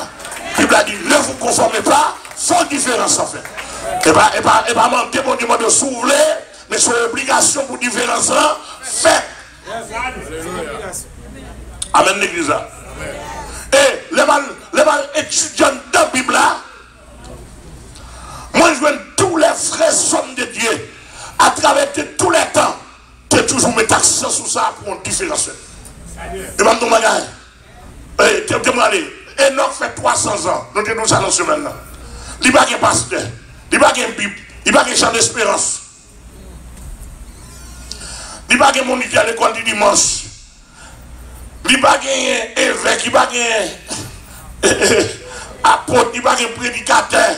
La Bible a dit, ne vous conformez pas, forte différence en fait. Et pas mentir pour dire de s'ouvrir, mais c'est une obligation pour différence là, fait. Amen, l'église là. Et les mal étudiants dans la Bible là, moi je vois tous les frères hommes de Dieu, à travers tous les temps, tu toujours mettre accent sur ça pour une différence. Et maintenant, tu me dis, Enoch fait 300 ans, nous disons ça dans ce semaine là. Il n'y a pas de pasteur, il n'y a pas de Bible, il n'y a pas de chant d'espérance. Il n'y a pas de monde qui est à l'école du dimanche. Il n'y a pas d'évêque, il n'y a pas d'apôtre, il n'y a pas de prédicateur.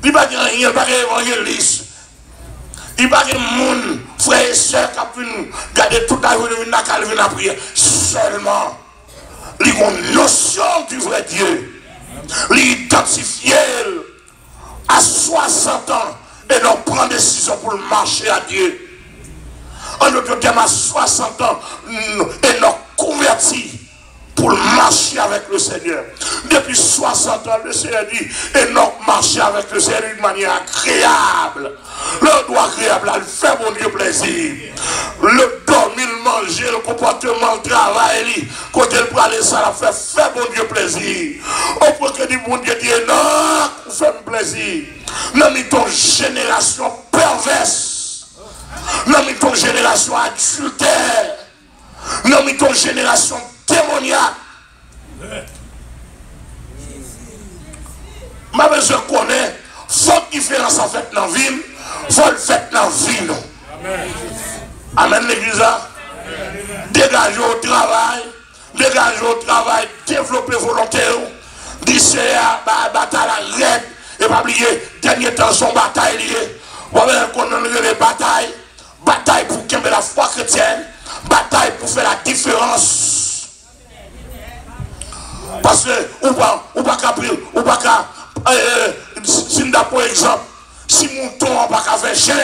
Il n'y a pas d'évangéliste. Il n'y a pas de monde, frères et sœurs, qui ont garder toute la journée dans la prière. Seulement, il y a une notion du vrai Dieu. L'identifier à 60 ans et donc prendre décision pour marcher à Dieu. En d'autres termes, à 60 ans, et donc converti pour marcher avec le Seigneur. Depuis 60 ans, le Seigneur dit, et donc marcher avec le Seigneur d'une manière agréable. Le doigt agréable, elle fait mon Dieu plaisir. Le dormir, le manger, le comportement, le travail, quand elle prend les ça, elle fait mon Dieu plaisir. Au point que dit mon Dieu dit, non, fait plaisir. Non, mais ton génération perverse. Non, mais ton génération adultère. Non, mais ton génération démoniaque. Ma je connais, faut différence en fait dans la ville, il faut le faire dans la ville. Amen l'église. Dégagez au travail, développer volontaire, d'ici à la bataille raide, et pas oublier, dernier temps son bataille liée. Vous voyez qu'on a les batailles, bataille pour qu'aimer la foi chrétienne, bataille pour faire la différence. Parce que, ou pas si nous par exemple, si mouton n'a pas qu'à faire chien,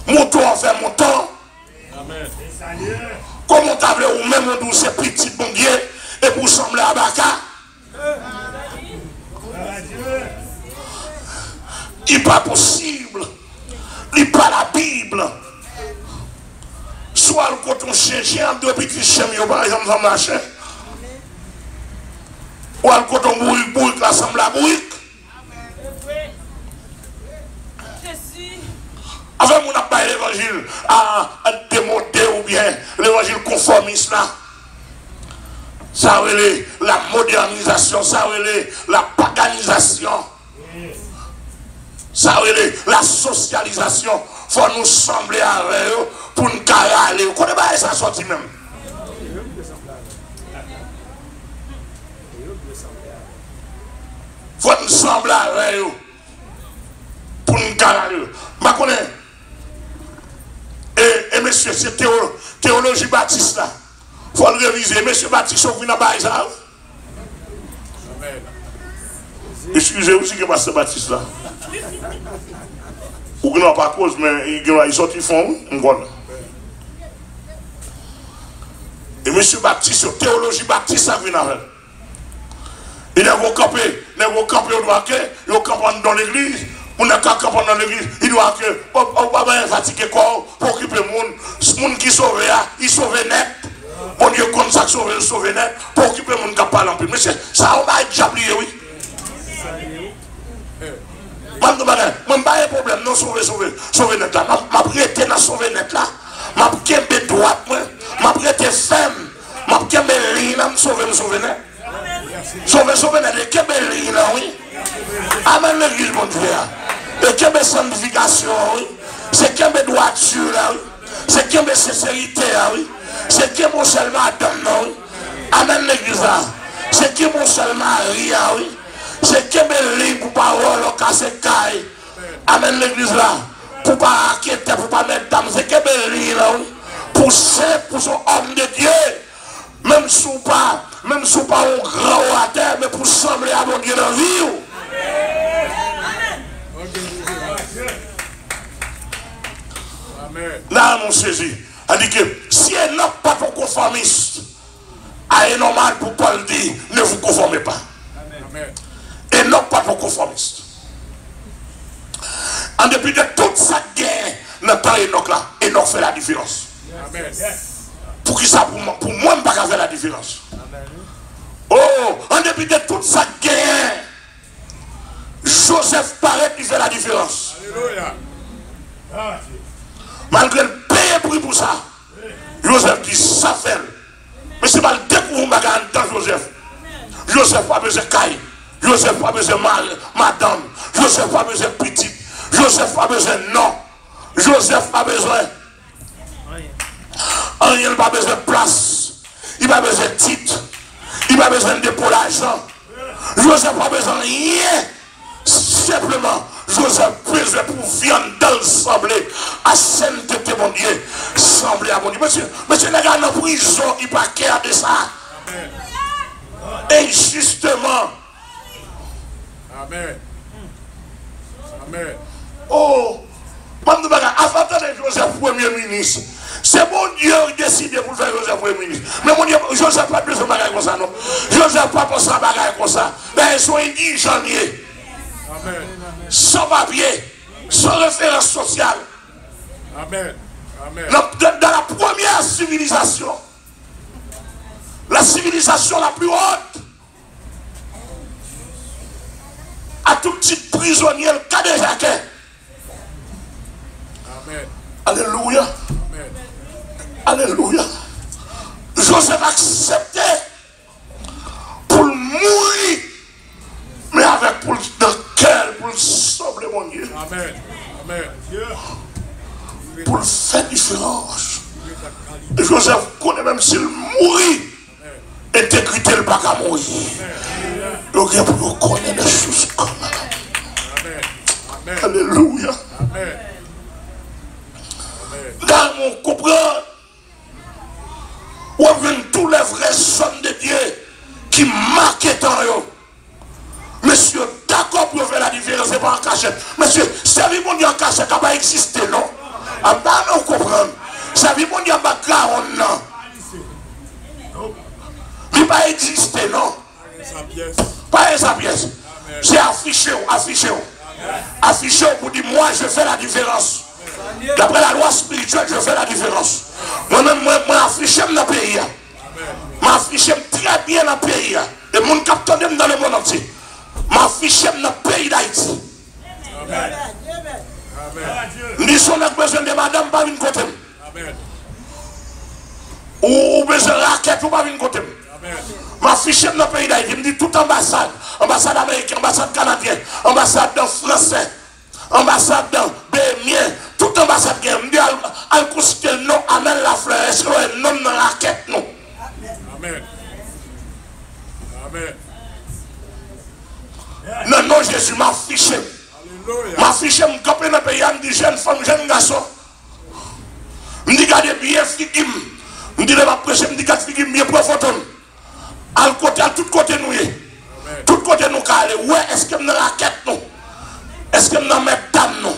mouton a fait mouton. Comment t'as vu ou même on ces petits bon Dieu et pour sembler à Baka? Il n'est pas possible. Il n'est pas la Bible. Soit le coton chien, deux petits chiens, par exemple, ça marche. Ou le coton bourrique, là, semble la bourrique. Avant, on n'a pas l'évangile à démodé ou bien l'évangile conformiste là. Ça relève la modernisation, ça relève la paganisation, ça relève la socialisation. Il faut nous sembler avec eux pour nous carrer. Vous connaissez pas ça sorti même. Il faut nous sembler avec eux pour nous carrer. Je connais. Et monsieur, c'est théologie baptiste là. Il faut le réviser. Monsieur Baptiste, vous venez à ça. Excusez-vous aussi que c'est Baptiste là. Ou non, pas cause, mais il sort, ils font. Et monsieur Baptiste, théologie baptiste, ça vient avec. Il a campé, au droit que, il a campé dans l'église. On a qu'à camper dans l'église, il doit que, on va pas fatiguer corps pour occuper le monde. Ce monde qui sauve, il sauve net. Bon Dieu, comme ça, sauve net, pour occuper le monde qui parle en plus. Mais ça, on va déjà oublié, oui. Je n'ai pas de problème, non, sauver net là. Je prêté dans sauver net là. Je prêté droite, je prêté ferme. Je prêté ligne, je sauver net. Sauver net, et quelle ligne là, oui. Amen l'église, mon Dieu. Et qu'il y ait sanctification, oui. C'est qu'il y ait droiture, oui. C'est qu'il y ait sincérité, oui. C'est qu'il y ait seulement Adam, oui. Amen l'église, c'est qu'il y ait seulement rien, oui. C'est qu'il y ait libre pour parole, au casser caille. Amen l'église là. Pour pas inquiéter, pour pas mettre d'âme. C'est qu'il y ait libre, oui. Pour son homme de Dieu. Même si pas un grand à terre, mais pour sembler à mon Dieu dans la vie. Là, mon saisi, a dit que si elle n'a pas de conformiste, elle est normal pour Paul dire, ne vous conformez pas. Et non pas de conformiste. En dépit de toute sa guerre, dans le temps Enoch là, Enoch fait la différence. Pour qui ça, pour moi, je ne peux pas faire la différence. Oh, en dépit de toute sa guerre, Joseph paraît qui fait la différence. Alléluia. Malgré le paye prix pour ça, Joseph dit ça fait. Mais c'est pas le découvrir dans Joseph. Joseph n'a pas besoin de caille. Joseph n'a pas besoin de madame. Joseph n'a pas besoin de petite. Joseph n'a pas besoin de nom. Joseph n'a pas besoin. Il n'a pas besoin de place. Il n'a pas besoin de titre. Il n'a pas besoin de dépôt d'argent. Joseph n'a pas besoin de rien. Simplement, Joseph besoin pour viande d'ensemble à sainteté, mon Dieu. Sembler à mon Dieu. Monsieur, les gars dans la prison, il n'a pas qu'à de ça. Et justement. Amen. Amen. Oh, avant de Joseph Premier ministre, c'est mon Dieu qui décide pour faire Joseph Premier ministre. Mais mon Dieu, Joseph n'a pas besoin de bagaille comme ça, non. Joseph n'a pas besoin de bagaille comme ça. Mais ils sont indigents. Amen. Sans papier, sans référence sociale. Amen. Amen. Dans la première civilisation, la civilisation la plus haute, à tout petit prisonnier, le cas de Jacques. Amen. Alléluia. Amen. Alléluia. Joseph acceptait pour mourir Amen. Amen. Pour faire différence. Et Joseph connaît même s'il mourit, intégrité le pas qu'à mourir. Donc il pour connaître des choses comme ça. Alléluia. Amen. Là, on comprend. On vient tous les vrais hommes de Dieu qui marquent tant eux. Monsieur, d'accord pour faire la différence, c'est pas en cachette. Monsieur, servir mon Dieu en cachette, ça va pas exister, non? En bas, on comprend. Servir mon Dieu en background, non? Il ne va pas exister, non? Pas sa pièce. C'est affiché, affiché. Affiché pour dire, moi, je fais la différence. D'après la loi spirituelle, je fais la différence. Moi-même, moi, affiché dans le pays. M'affiché très bien dans le pays. Et mon capteur dans le monde entier. M'affiché dans le pays d'Haïti. Nous sommes besoin de madame, pas une côté. Ou besoin de raquette, ou pas une côté. M'affiché dans le pays d'Haïti. Me dit toute ambassade. Ambassade américaine, ambassade canadienne, ambassade français, ambassade bénien. Toute ambassade qui me dit à consulter le nom, amène la fleur. Est-ce que le nom dans la raquette, non? Amen. Amen. Non, non, Jésus m'a affiché. M'a affiché, me camper dans le pays, me dit jeune femme, jeune garçon. Me dit gardez bien figim. Me dit ma prêcher, me dit gardez figim bien profondément. À côté, à tout côté nous. Tout côté nous calé. Ouais, est-ce que me dans la raquette, non? Est-ce que me dans mes dames, non?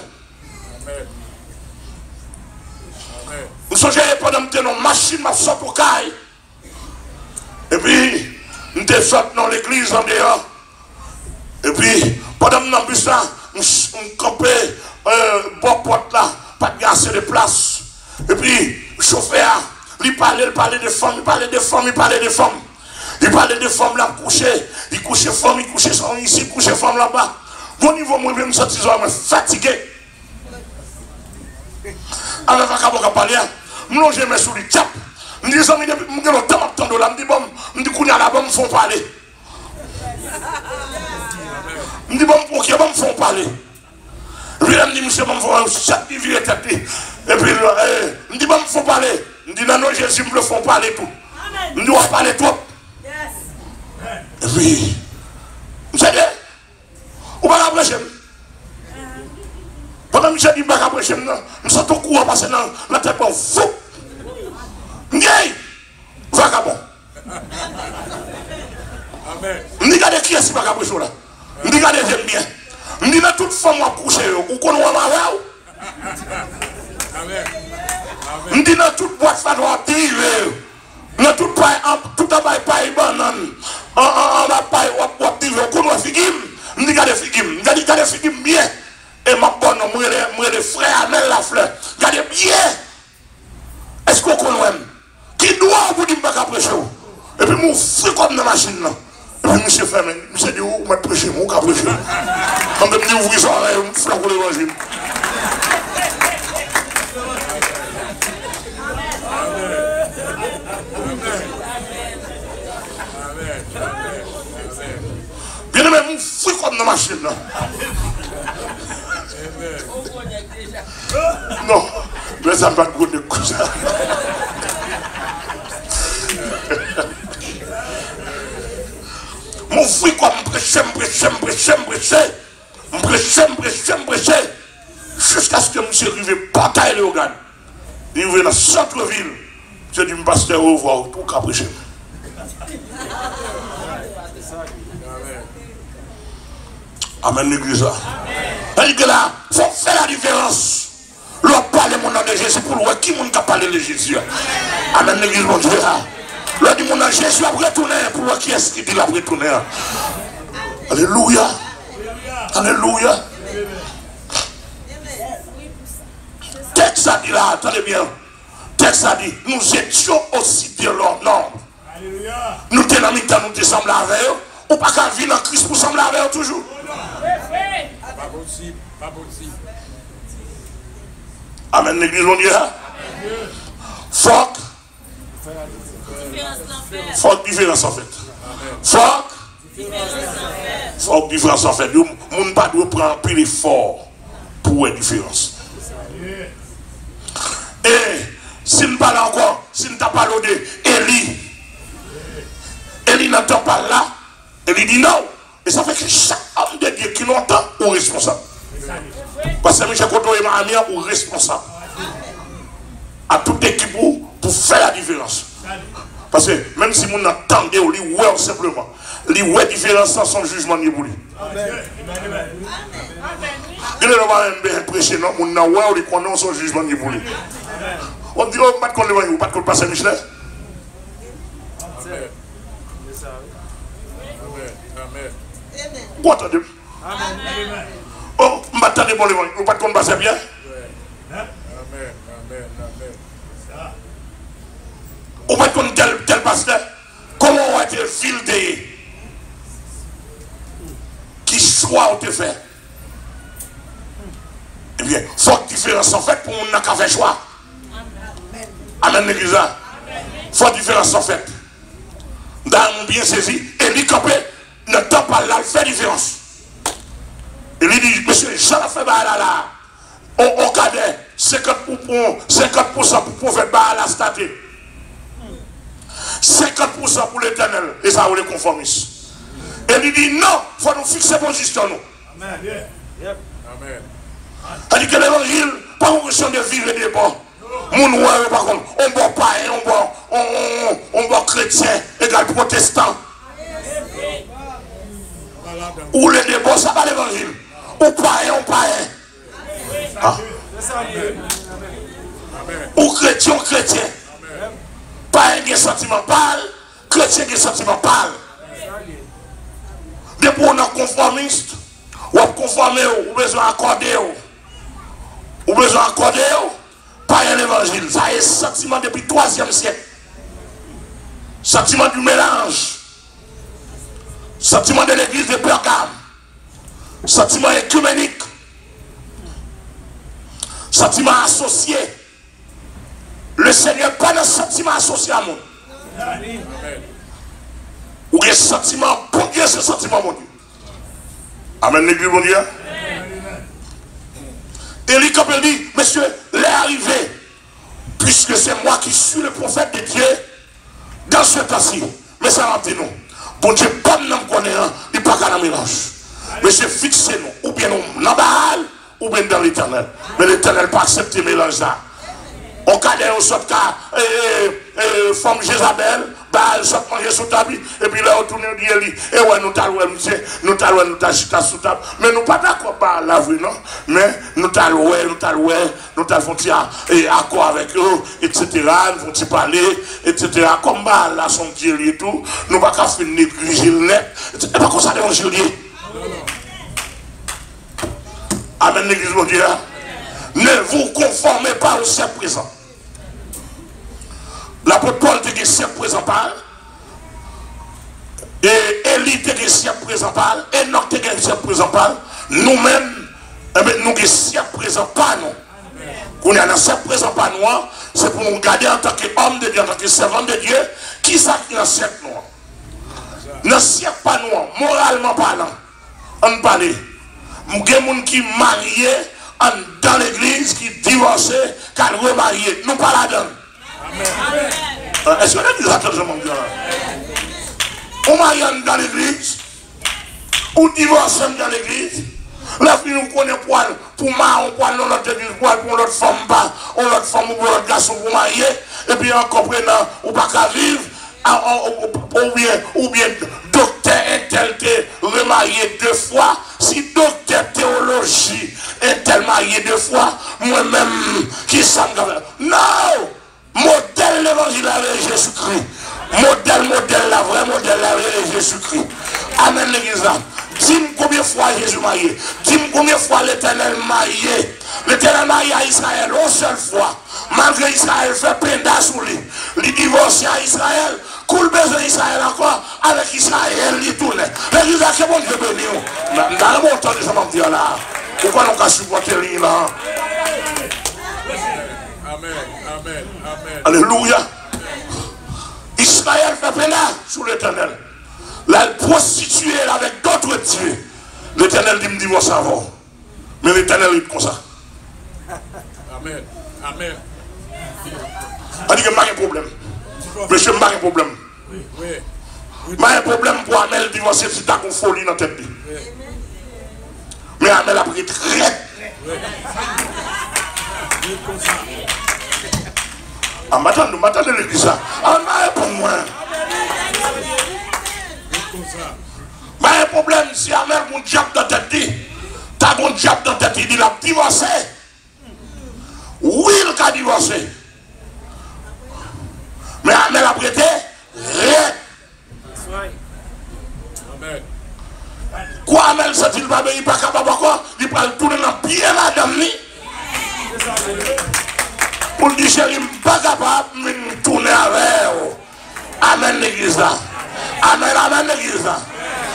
Nous sommes pendant que nos machines m'a sorti au caille. Et puis, nous sommes sortis dans l'église en dehors. Et puis, pendant que nous avons vu ça, nous sommes campés, bon porte là, pas de assez de place. Et puis, le chauffeur, il parlait des femmes, il parlait des femmes, il parlait des femmes. Il parlait des femmes là couchées, il couchait femmes, il couchait ici, il couchait femmes là-bas. Bon niveau, moi, je me sens fatigué. Alors, je vais parler. Je longe mes sous les tchap. Je dis, je me dis, je dis, bon, je dis, qu'on y a là-bas, me font parler. Je dis, bon, pour qui me font parler. Puis, je me dis, monsieur, je me font chaque vie tête. Et puis, je dis, bon, me font parler. Je dis, non, non, Jésus me le font parler tout. Je dis, on va parler trop. Et puis, vous savez, on va prêcher. Pendant que je dis, je vais prêcher, je sens tout courant passer dans la tête pour fou. Vagabond. Je dis, regardez qui est ce vagabond là. Je dis, regardez, j'aime bien. Je dis, dans toute femme à coucher, ou qu'on va m'avoir. Je dis, dans toute boîte, ça doit tirer. Dans toute paille, tout en bas, paille, banane. En bas, paille, ou tirer, ou qu'on va figuer. Je dis, regardez, figuer. Je dis, regardez, figuer bien. Et ma bonne, moi, les frères, amène la fleur. Regardez bien. Est-ce qu'on connaît? Qui doit vous dire que je vais prêcher? Et puis, je suis comme dans la machine. Et puis, monsieur fait, monsieur dit, où je vais prêcher? Où je vais prêcher? Quand je me dis, ouvrir son oreille, je suis pour l'évangile. Bien aimé, je suis comme dans la machine. Non, mais ça ne va pas de cousin. Mon fils, comme prêcher, jusqu'à ce que monsieur arrive bataille au gars. Il arrive dans le centre-ville. Je dis, pasteur, au revoir, tout qu'à prêcher. Amen, l'église. Il dit là, il faut faire la différence. L'on parle mon nom de Jésus pour voir qui monde qui a parlé de Jésus. Amen, l'église, mon Dieu. L'on dit mon nom de Jésus a retourné pour voir qui est-ce qui dit la retourner. Alléluia. Alléluia. Texte a dit là, attendez bien. Texte a dit, nous étions aussi de leur nom. Nous étions en mi-temps, nous étions semblés avec eux. Ou pas qu'à vivre en Christ pour sembler avec eux toujours. Pas possible, pas possible. Amen, l'église, mon Dieu. Faut différence en fait. Faut différence en fait. Moun pas doit prendre plus d'effort pour la différence. Et si nous parlons encore, si nous parlons de Élie, Élie n'entend pas là, Élie dit non. Et ça fait que chaque homme de Dieu qui l'entend est responsable. Parce que Michel Koto et Mahami sont responsables. À toute équipe pour faire la différence. Parce que même si nous entendons, on lit ouais simplement. Les ouais différence sans son jugement ni pour lui. Il est vraiment impressionnant, on n'a ouais on connaît son jugement ni pour lui. On dit oh pas de qu'on le ou pas de qu'on passe à Michel. Quoi attendez? Oh, m'attendez pour le ou pas de qu'on passe bien? Ou pas qu'on tel pasteur? Comment on a été filtré? Qui choix on te fait? Eh bien, faut différence en fait pour on n'a qu'à faire choix. Amen l'église. Faut différence en fait. Dans mon bien saisi, et lui campé, ne t'en pas là, il fait différence. Et lui dit, monsieur, j'en ai fait là. On cadet 50% pour faire la statue. 50% pour l'éternel. Et ça, on les conformistes. Et lui dit, non, il faut nous fixer position. Amen. Amen. C'est-à-dire que l'évangile, pas une question de vivre et de bon. Mon ouais, par contre, on boit païen, on boit chrétien, égal protestant. Ou les débats, ça va l'évangile. Ou païen, on païen. Ah. Ou chrétien, chrétien. Païen qui est sentimental, chrétien qui est sentimental. Depuis on est conformiste, ou conformé, ou besoin d'accorder. Ou besoin d'accorder. Pas un évangile, ça est sentiment depuis le 3e siècle. Sentiment du mélange. Sentiment de l'église de Pergame. Sentiment écuménique. Sentiment associé. Le Seigneur pas de sentiment associé à moi. Ou un sentiment, bon Dieu, ce sentiment, mon Dieu. Amen, l'église, mon Dieu. Élie Campbell dit, monsieur, l'est arrivé, puisque c'est moi qui suis le prophète de Dieu, dans ce temps-ci. Mais ça va dire nous. Bon Dieu, pas de nous connaître, il n'y a pas qu'à la mélange. Monsieur, fixez-nous, ou bien nous dans Baal, ou bien dans l'éternel. Mais l'éternel pas accepter le mélange là. On cadre au sort cas, femme Jézabel, Baal sort manger sous table, et puis là on tourne et dit, et ouais, nous t'allouons, nous t'achitons sous table. Mais nous pas d'accord par la vie, non? Mais nous t'allouons, nous t'allouons et accord avec eux, etc. Nous vont parler, etc. Comme Baal là, son Dieu et tout, nous pas qu'à finir griger le net, et pas comme ça l'évangile. Amen, l'église, mon Dieu. Ne vous conformez pas au siècle présent. L'apôtre Paul était le siècle présent par. Et Élie était le siècle présent par. Enoch était le siècle présent par. Nous-mêmes, nous le siècle présent par nous. Quand on est dans le siècle présent par nous, c'est pour nous garder en tant qu'homme de Dieu, en tant que servant de Dieu, qui s'acquiert dans le siècle noir. Dans le siècle pas noir, moralement parlant, on parle. Il y a des gens qui sont mariés dans l'église, qui divorcent, qui sont remariés. Nous pas là-dedans. Est-ce que l'église a toujours mon Dieu? On marie dans l'église, on divorce dans l'église. La fille nous connaît poil, pour marier, on poil dans notre église, poil pour l'autre femme, pas, on l'autre femme ou pour l'autre garçon pour marier, et puis en comprenant, ou pas qu'à vivre, ou bien docteur intel remarié 2 fois. Si docteur théologie intel marié 2 fois, moi-même qui ça me non! Modèle l'évangile avec Jésus-Christ. Modèle, la vraie modèle avec Jésus-Christ. Amen l'église. Dis-moi combien de fois Jésus marié. Dis-moi combien de fois l'éternel marié. L'éternel marié à Israël, une seule fois. Malgré Israël fait penda sous lui. Il divorce à Israël. Coule besoin d'Israël encore. Avec Israël, il tourne. L'église a que bon Dieu béni. Dans le bon temps de ce moment là. Pourquoi nous avons supporté lui là? Amen, amen, amen. Alléluia. Israël fait pena sous l'éternel. La prostituée avec d'autres dieux. L'éternel dit me divorce avant. Mais l'Éternel est comme ça. Amen. Amen. On dit que je n'ai pas de problème. Monsieur, je n'ai pas de problème. Oui. Je n'ai pas de problème pour Amel divorcer si tu as une folie dans ta tête. Mais Amel a pris très. Ah, m'attendez l'église. Ah, pour moi. Mais un problème, si Amel a un diable dans ta tête, tu as un diable dans ta tête, il a divorcé. Oui, il a divorcé. Mais Amel a prêté rien. Amen. Quoi Amel, ça il va venir pas capable encore, il va tourner dans le pied madame ni. Pour dire chérie, pas capable de tourner avec. Amen l'église là. Amen l'église là.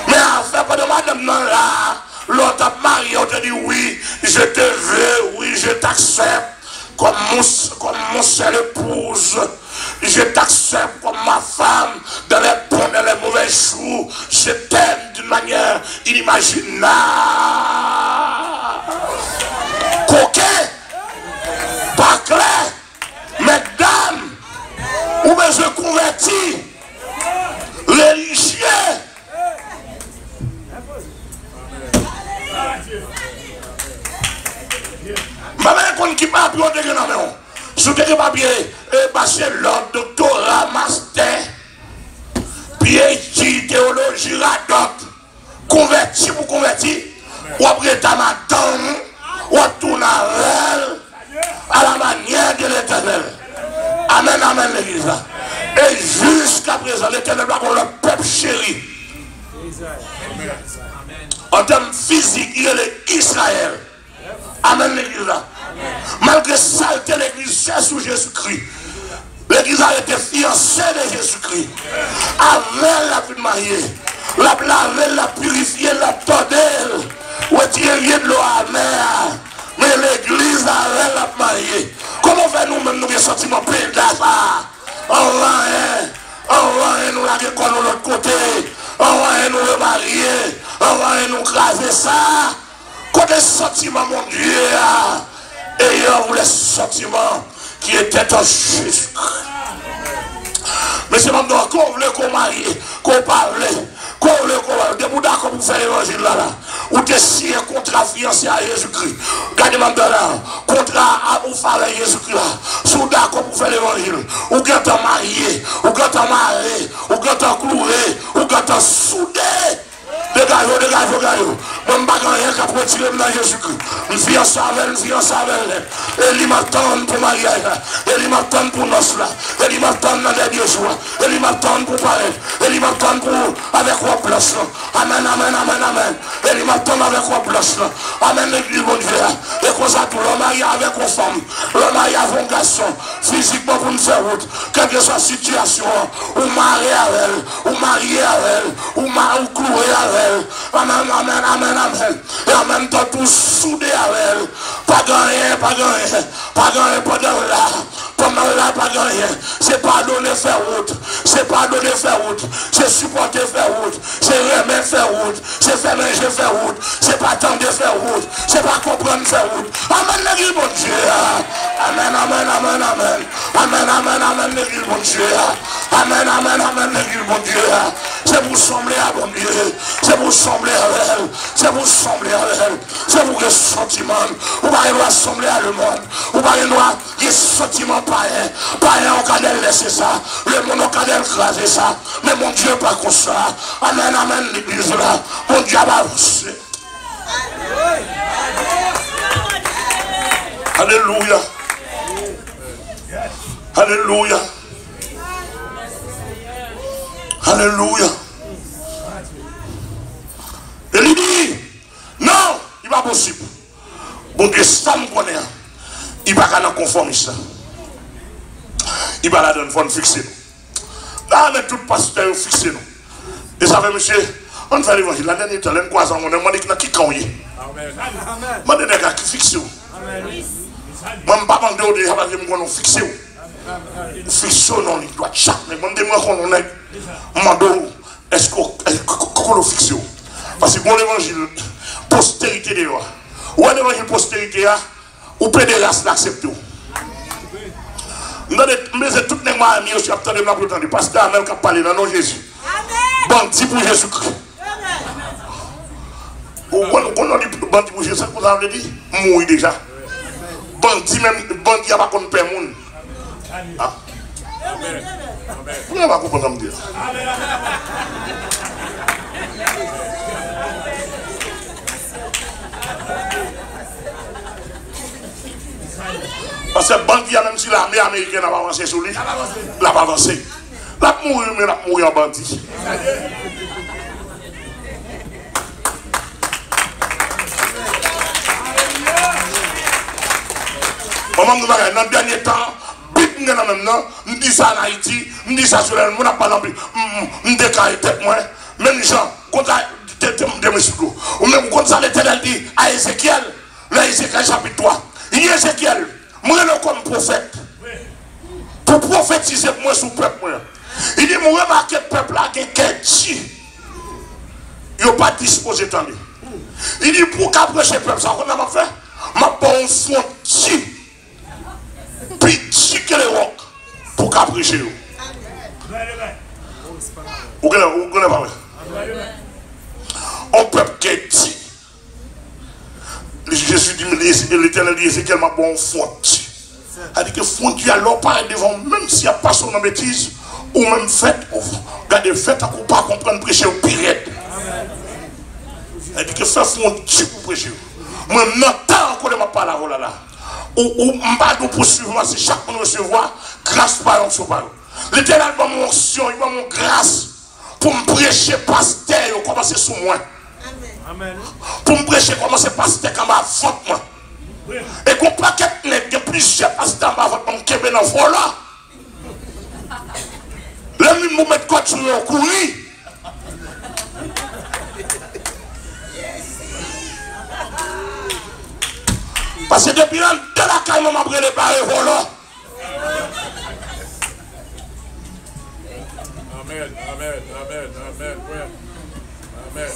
Mais en fait, pas de madame non là, l'autre mari, on te dit oui, je te veux, oui, je t'accepte comme mon seul épouse. Je t'accepte comme ma femme dans les bons et les mauvais jours. Je t'aime d'une manière inimaginable. Coquet, pas clair, mesdames, ou bien je convertis, religieux. Ma mère qu'on qui m'a appris au dégât dans la maison. Si tu n'as pas bien bachelor, doctorat, master, PhD, théologie, radot, converti pour converti, ou après ta madame, ou tourne à la manière de l'Éternel. Amen, amen, l'église. Et jusqu'à présent, l'Éternel va pour le peuple chéri. En termes physiques, il est Israël. Amen, l'église. Malgré ça, l'église c'est sous Jésus-Christ. L'église a été fiancée de Jésus-Christ. Avec la vie mariée, la laver, la purifier, la tordre, retirer de l'eau amère. Mais l'église avec la mariée. Comment faire nous-mêmes nous sentiments pédales? On va nous la décoller de l'autre côté. On va nous le marier. On va nous craser ça. Côté sentiment, mon Dieu, ayant les sentiments qui étaient en Jésus. Mais c'est maintenant qu'on voulait qu'on marie, qu'on parle, qu'on voulait qu'on parle. Des bouddhas comme vous faites l'évangile là, ou des signes contrat fiancé à Jésus-Christ. Gardez maintenant là, contrat à vous faire Jésus-Christ là. Sous d'accord pour faire l'évangile. Ou quand on marié, ou quand on marié, ou quand on cloué, ou quand on soudé. Dégagez. Mon bagarre rien qu'à retirer dans Jésus-Christ. Une fiancée avec elle. Et il m'attend pour mariage. Et il m'attend pour noces là. Et il m'attend dans les derniers jours. Et il m'attend pour parler. Et il m'attend pour avec quoi place là. Amen. Et il m'attend avec quoi place là. Amen l'église mon Dieu. Et comme ça tout le mariage avec une femme. Le mariage avec un garçon. Physiquement pour nous faire route. Quelle que soit la situation. Ou marier avec elle. Ou marier avec elle. Ou clouer avec elle. Amen. Et en même temps, tout soudé avec elle. Pas gagné. Pas gagné. C'est pas donner faire route. C'est supporter faire route. C'est remettre faire route. C'est faire manger faire route. C'est pas attendre faire route. C'est pas comprendre faire route. Amen, l'église, mon Dieu. Amen, l'église, mon Dieu. Amen, l'église, mon Dieu. C'est vous sembler à mon Dieu. C'est vous sembler à elle. C'est vous sembler à elle. C'est vous les sentiments. Vous n'avez pas sembler à le monde. Vous n'avez pas les sentiments païens. Païens, on peut laisser ça. Le monde, on peut écraser ça. Mais mon Dieu, pas comme ça. Amen, l'église là. Mon Dieu va avancer. Alléluia. Alléluia. Alléluia. Et il dit, non, il n'est pas possible. Bon Dieu, ça me connaît. Il ne va pas conformer ça. Il va la donner, il faut nous fixer. Là, mais tout pasteur fixé nous. Et ça fait, monsieur, on fait l'évangile. La dernière temps, on a demandé qui quand il est. Amen. Je demande à qui fixé. Je ne pas demander au début de fixer. Fixé, non, il doit chaque. Mais je demande qu'on est. Je demande, est-ce qu'on le fixe? Parce que bon l'évangile, postérité de loi. Ou un évangile postérité, ou pédéraste l'accepte. Mais c'est tout le monde qui est attendu dans le parce que même qui parle dans le nom de Jésus. Bandit pour Jésus-Christ. Ou quand on dit bandit pour Jésus, ça vous avez dit mourir déjà. Bandit même, bandit n'a pas qu'on perd monde. Vous n'avez pas compris ce que je dis. Parce que bandit, même si l'armée américaine n'a pas avancé sur lui, il n'a pas avancé. Il a mouru, mais il a mouru en bandit. Dans le dernier temps, je dis ça en Haïti, je dis ça sur le monde, je déclare tête moi, même gens, quand ou même quand ça l'Éternel dit à Ézéchiel, là Ézéchiel chapitre 3, il dit Ézéchiel, moi je comme prophète, pour prophétiser moi sur le peuple. Il dit, moi remarque le peuple là qui est il n'a pas disposé de temps. Il dit, pour qu'après le peuple, ça qu'on a fait, ma bonne frontière. Petit que les rocs pour capricher. Vous connaissez pas? On peut que dit. Jésus dit, l'Éternel dit, c'est qu'elle m'a bon frontière. Elle dit que frontière alors pas devant, même s'il n'y a pas son bêtise, ou même fait, regardez, fait à coup pas comprendre prêcher au pire. Elle dit que fait frontière pour prêcher. Moi, maintenant, encore de ma parole là. Ou m'a nous poursuivre, c'est chaque monde recevoir grâce par onction par l'Éternel va mon onction, il va mon grâce pour me prêcher pasteur, commencer sous moi. Amen. Pour me prêcher, commencer pasteur comme avant moi. Et qu'on paquet de plusieurs pasteurs avant moi qui est dans le volant. Là, nous nous mettons continuer au courir. Parce que depuis là, de la caille, on m'a pris les barres volant. Amen, amen, amen, amen, amen.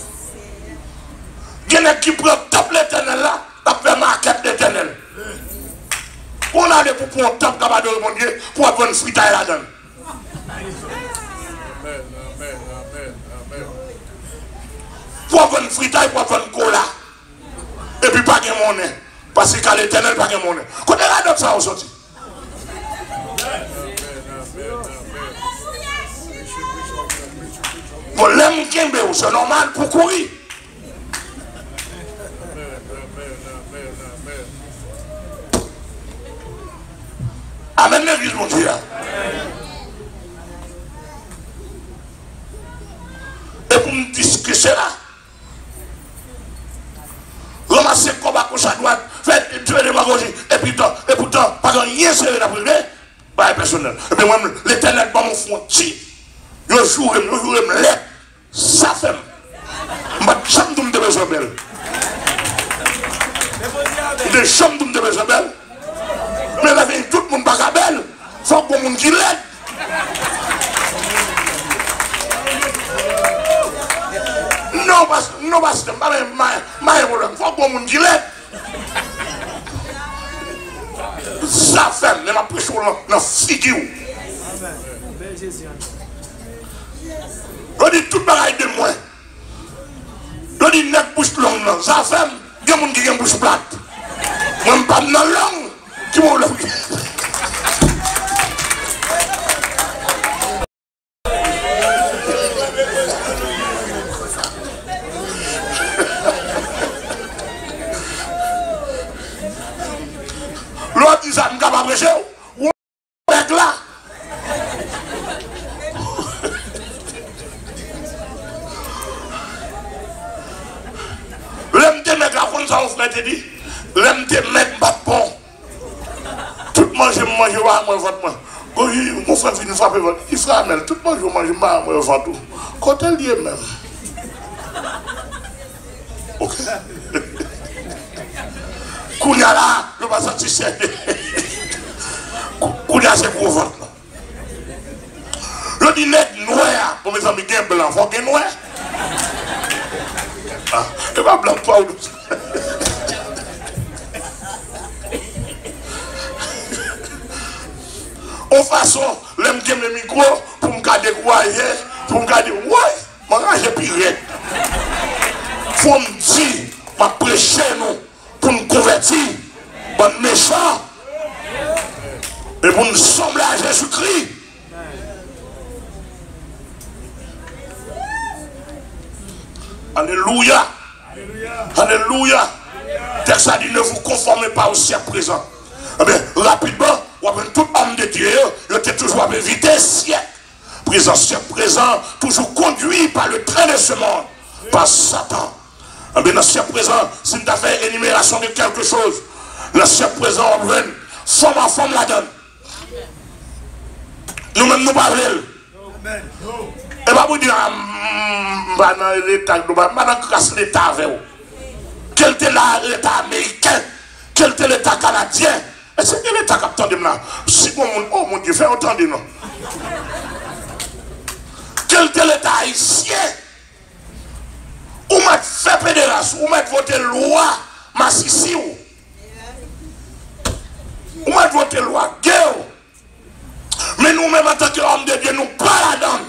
Il y en a qui prend top l'Éternel là, pour faire maquette l'Éternel. On a des pour prendre top capable de mon Dieu pour avoir une fritaille là-dedans. Amen, amen, amen, amen. Pour avoir une fritaille, pour avoir une cola. Et puis pas de monnaie. Parce qu'à l'Éternel, pas de monnaie. Quand on a ça aujourd'hui. Bon, l'homme qui est c'est normal pour courir. Amen, l'église, mon Dieu. Et pour me dire que c'est là. Ramasser le combat gauche à droite, faire tuer des démagogie, et pourtant, pas rien serré la privé, pas personnel. Et puis moi, l'Éternel, pas mon frontier. Je joue, me lève, ça fait. Je chante de besoin belle. Je chante de besoin belle. Mais la vie, tout le monde pas belle. Il faut que le monde qui l'aide. Non, parce que je ne faut que le monde qui l'aide. Ça fait, mais ma pression dans la figure. Je dis tout le monde de moi. Je dis net bouche longue. Ça fait, il y a des gens qui ont bouche plate. Moi, je ne parle pas langue. Qui m'ont le l'autre dit ça, je ne peux pas prêcher. Ou avec là. L'homme te met la comme ça, on se dit. L'homme te met pas bon. Tout manger, moi, votre moi. Mon frère vient frapper votre. Il frappe, tout mange, moi, votre tout. Quand elle dit même. Ok. Kounia là, je ne vais pas sortir. Kounia, c'est pour votre. Je dis net noir, pour mes amis, bien blanc, il faut bien noir. Et pas blanc, pas ou En façon, l'aime que le micro pour me garder croyer, pour me garder. Ouais, moi j'ai pire. Faut me dire, ma prêcher nous pour nous convertir, bon méchant, et pour nous sembler à Jésus-Christ. Alléluia. Alléluia. Texte a dit ne vous conformez pas au siècle présent. Eh bien, rapidement, tout homme de Dieu, il était toujours à vitesse siècle. Présent, toujours conduit par le train de ce monde, par Satan. Eh bien, dans ce siècle présent, si nous avons fait énumération de quelque chose, dans ce siècle présent, on veut forme à forme la donne. Nous-mêmes, nous parlons. Et pas vous dire, dans l'État, dans l'État avec vous. Quel était l'État américain? Quel était l'État canadien? Et c'est l'État qui attend de moi. Si mon Dieu, fait autant de nous. Quel était l'État haïtien? Ou m'a fait fédération, ou m'a voté loi, massissi ou m'a voté loi, guerre. Mais nous-mêmes, en tant qu'hommes de Dieu, nous pas la donne.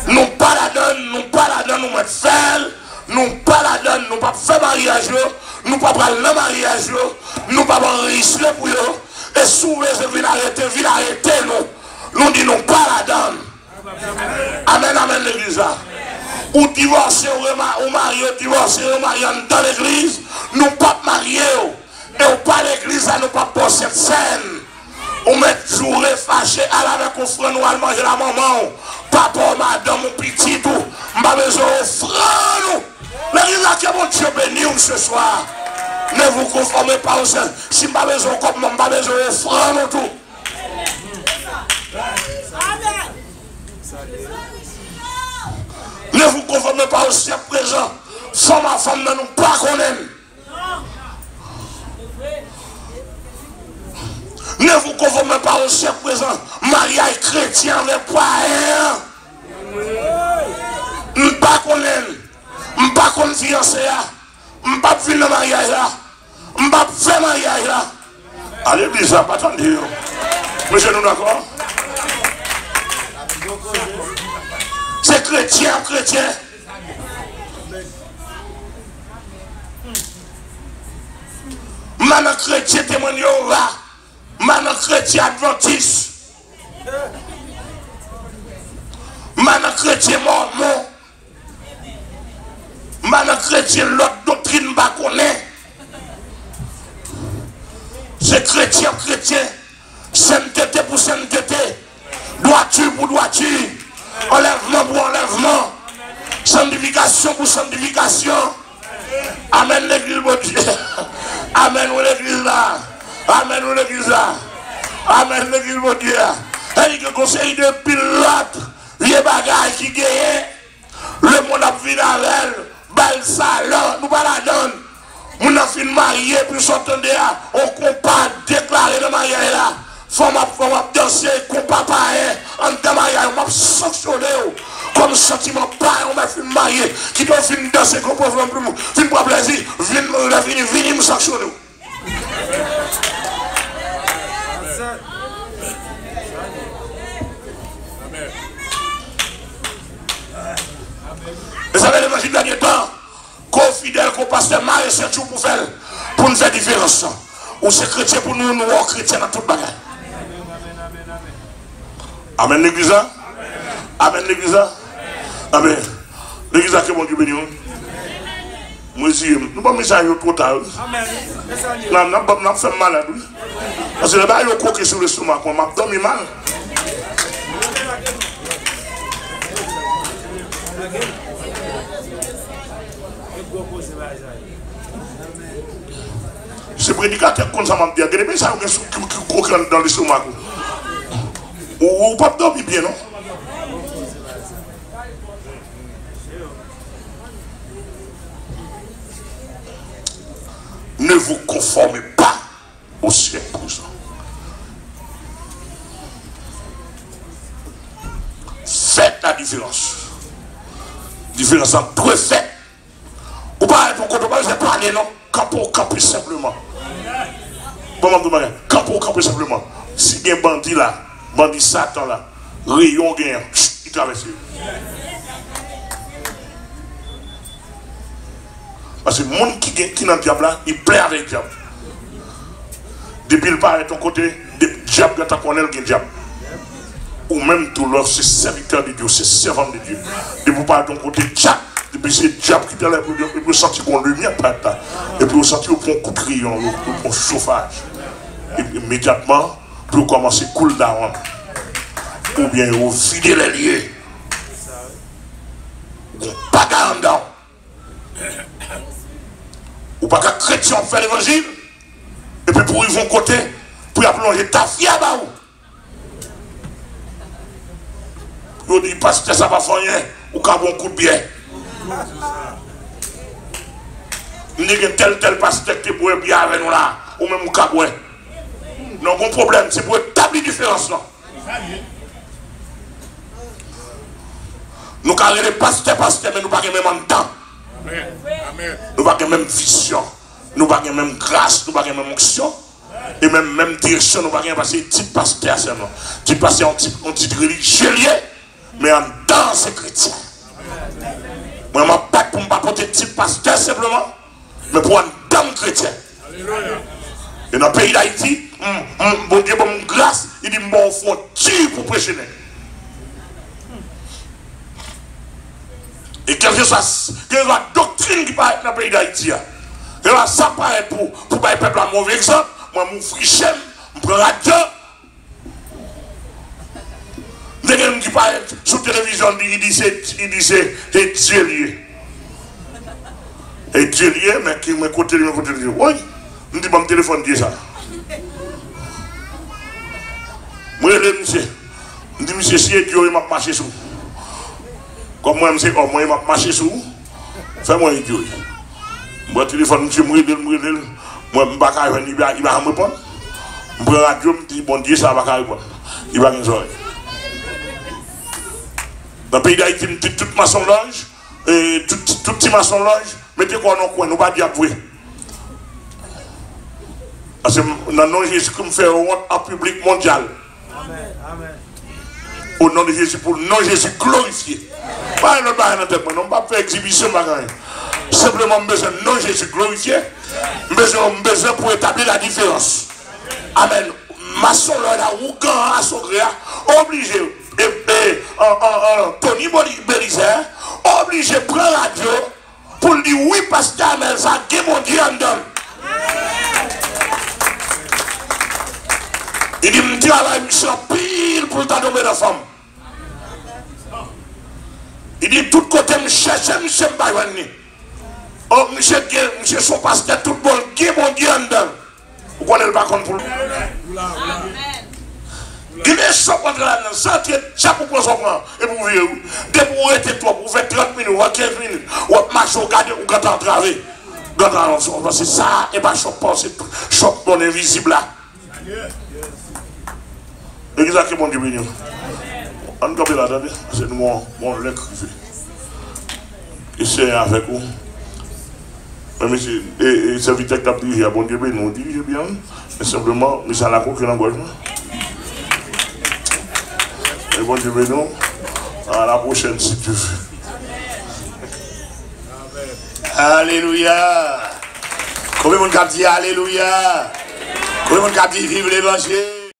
Nous pas la donne, nous mettons faire, nous pas la donne, nous pas faire mariage, nous pas prendre le mariage, nous pas enregistrer pour eux. Et souvent, je viens arrêter nous. Nous disons pas la donne. Amen, amen, l'église. Ou divorcer, ou marier, dans l'église, nous pas marier. Et ou pas l'église, nous pas pour cette scène. On met toujours fâché à la avec un frère, nous allons manger la maman. Papa, madame, mon petit, tout. M'a besoin de frère, nous. L'église a que mon Dieu béni ce soir. Ne vous conformez pas au ciel. Si m'a besoin comme moi, m'a besoin de frère, nous tout. Ne vous conformez pas au ciel présent. Femme à femme, ne nous pas connaître. Ne vous conformez pas au siècle présent. Mariage chrétien avec païen. Je ne pas connaître. Je ne pas connaître fiancé. Je ne pas faire le mariage. Je ne pas faire le mariage. Allez, bizarre, pas attendez. Monsieur, nous d'accord? C'est chrétien. Maintenant, chrétien témoigne là. Maintenant, chrétien adventiste. Maintenant, chrétien mormon. Maintenant, chrétien l'autre doctrine pas connaît. C'est chrétien. Sainteté pour sainteté. Droiture pour droiture. Enlèvement pour enlèvement. Sanctification pour sanctification. Amen l'église, mon Dieu. Amen l'église là. Amen l'église là. Amen l'église, mon Dieu. Et le conseil de pilote, les bagages qui gagnent, le monde a fini avec elle, bel salon, nous pas la donne. On a fini marié, puis s'entendait, on compare, déclaré le mariage là. Faut m'a danser, compas pareil, en temps mariage, on m'a sanctionné. Comme sentiment pareil, on m'a fini marié, qui doit finir danser, qu'on peut faire fin pour plaisir, venir me sanctionner. Vous savez, l'évangile dernier temps, qu'au fidèle, qu'on passe de mal et 7 jours pour nous faire différence. Ou c'est chrétien pour nous, nous sommes chrétiens dans toute bagarre. Amen l'église. Amen l'église. Amen. L'église a que mon Dieu béni. Moi aussi, nous ne pouvons pas trop tard. Nous ne fait malade. Parce que là-bas, il y a un coquet sur le stomac. On m'a dormi mal. Ce prédicateur comme ça m'a dit, regardez ça, il y a un coquin dans le stomac. Ou pas dormir bien, non? Ne vous conformez pas au siècle présent. Faites la différence. Différence entre fait. Ou pas pour qu'on ne parler, non? Camper simplement. Comment vous demandez? Campo simplement. Si il y a un bandit là, bandit Satan là, rayon gagnant, il traverse. Parce que le monde qui est dans le diable là, il plaît avec le diable. Depuis le part de ton côté, le diable quand tu connais le diable. Ou même tout l'autre, c'est serviteur de Dieu, c'est servant de Dieu. Depuis le part de ton côté, diable. Depuis c'est le diable qui te lève, et puis sentir qu'on lumière par là. Et puis sentir qu'on prend un coup de crayon, un chauffage. Et puis immédiatement, pour commencer cool down. Ou bien au vider les lieux. Ou pas en dedans. Ou pas qu'un chrétien fait l'évangile. Et puis pour ils vont côté, pour y plonger ta fille à bas. Vous dites, parce que ça va faire rien, ou qu'un bon coup de pied. Nous avons tel pasteur qui pourrait bien avec nous là, ou même au caboué. Non, bon problème, c'est pour établir la différence là. Nous avons les pasteurs, mais nous n'avons pas même en temps. Nous n'avons pas même vision, nous n'avons pas même grâce, nous n'avons pas même action. Et même direction, nous n'avons pas passer type pasteur seulement. Type pasteur, on dit religieux, mais en temps c'est chrétien. Moi, je ne pas pour ne pas porter type pasteur simplement, mais pour un dame chrétien. Et dans le pays d'Haïti, bon Dieu, bon grâce, il dit bon, il faut Dieu pour prêcher. Et quelle que soit la doctrine qui paraît dans le pays d'Haïti, ça paraît pour le peuple à mauvais exemple, moi, mon frère, je prends la radio. Dès que qui parle sur la télévision, il dit c'est Dieu lié. Et Dieu lié, mais qui me côté, oui, je dis, mon téléphone dit ça. Moi, je dis, monsieur, si Dieu m'a marché sur. Comme moi, je sais, moi, il m'a marché sur. Fais-moi Dieu. Moi, le téléphone, monsieur, moi, je ne vais pas répondre, il va me répondre. Je prends la radio, je dis, bon Dieu, ça va pas répondre. Il va me oreilles. Dans le pays d'Haïti, toute maçon-loge, tout petit maçon-loge, mettez quoi dans le coin, nous ne pas dire vrai. Parce que dans le nom de Jésus, nous faisons honte en public mondial. Amen. Au nom de Jésus, pour le nom de Jésus glorifié. Pas un autre barrière dans la tête, nous ne pas faire exhibition. Simplement, besoin de nom de Jésus glorifié. Besoin pour établir la différence. Amen. Maçon-loge, à Ougan, à Sogréa, obligé. Tony Belizer obligé de prendre la radio pour lui dire oui, pasteur Amel, ça a mon Dieu en donne. Il dit, je travaille mission pile pour t'en donner la femme. Il dit, tout côté, je cherche, je ne pas. Oh, monsieur, son pasteur, tout le monde, mon Dieu en donne. Vous connaissez pas contre pour lui. Il est chaud contre la nation, sans chaque pour son plan, et pour vivre. Dès que vous êtes toi, vous faites 30 minutes ou 15 minutes, ou marcher au garde, ou quand vous entravé. C'est ça, et pas choc, c'est choc bon invisible là. Exactement, mon Dieu béni. On va là, c'est nous, on l'a crivé. Et c'est avec vous. Mais c'est serviteur qui a dit, bon Dieu béni, nous dit, bien, mais simplement, mais ça n'a aucun engagement. Et bon Dieu béni, à la prochaine si tu veux. Alléluia. Combien de monde qui dit Alléluia? Combien de monde qui dit vive l'évangile?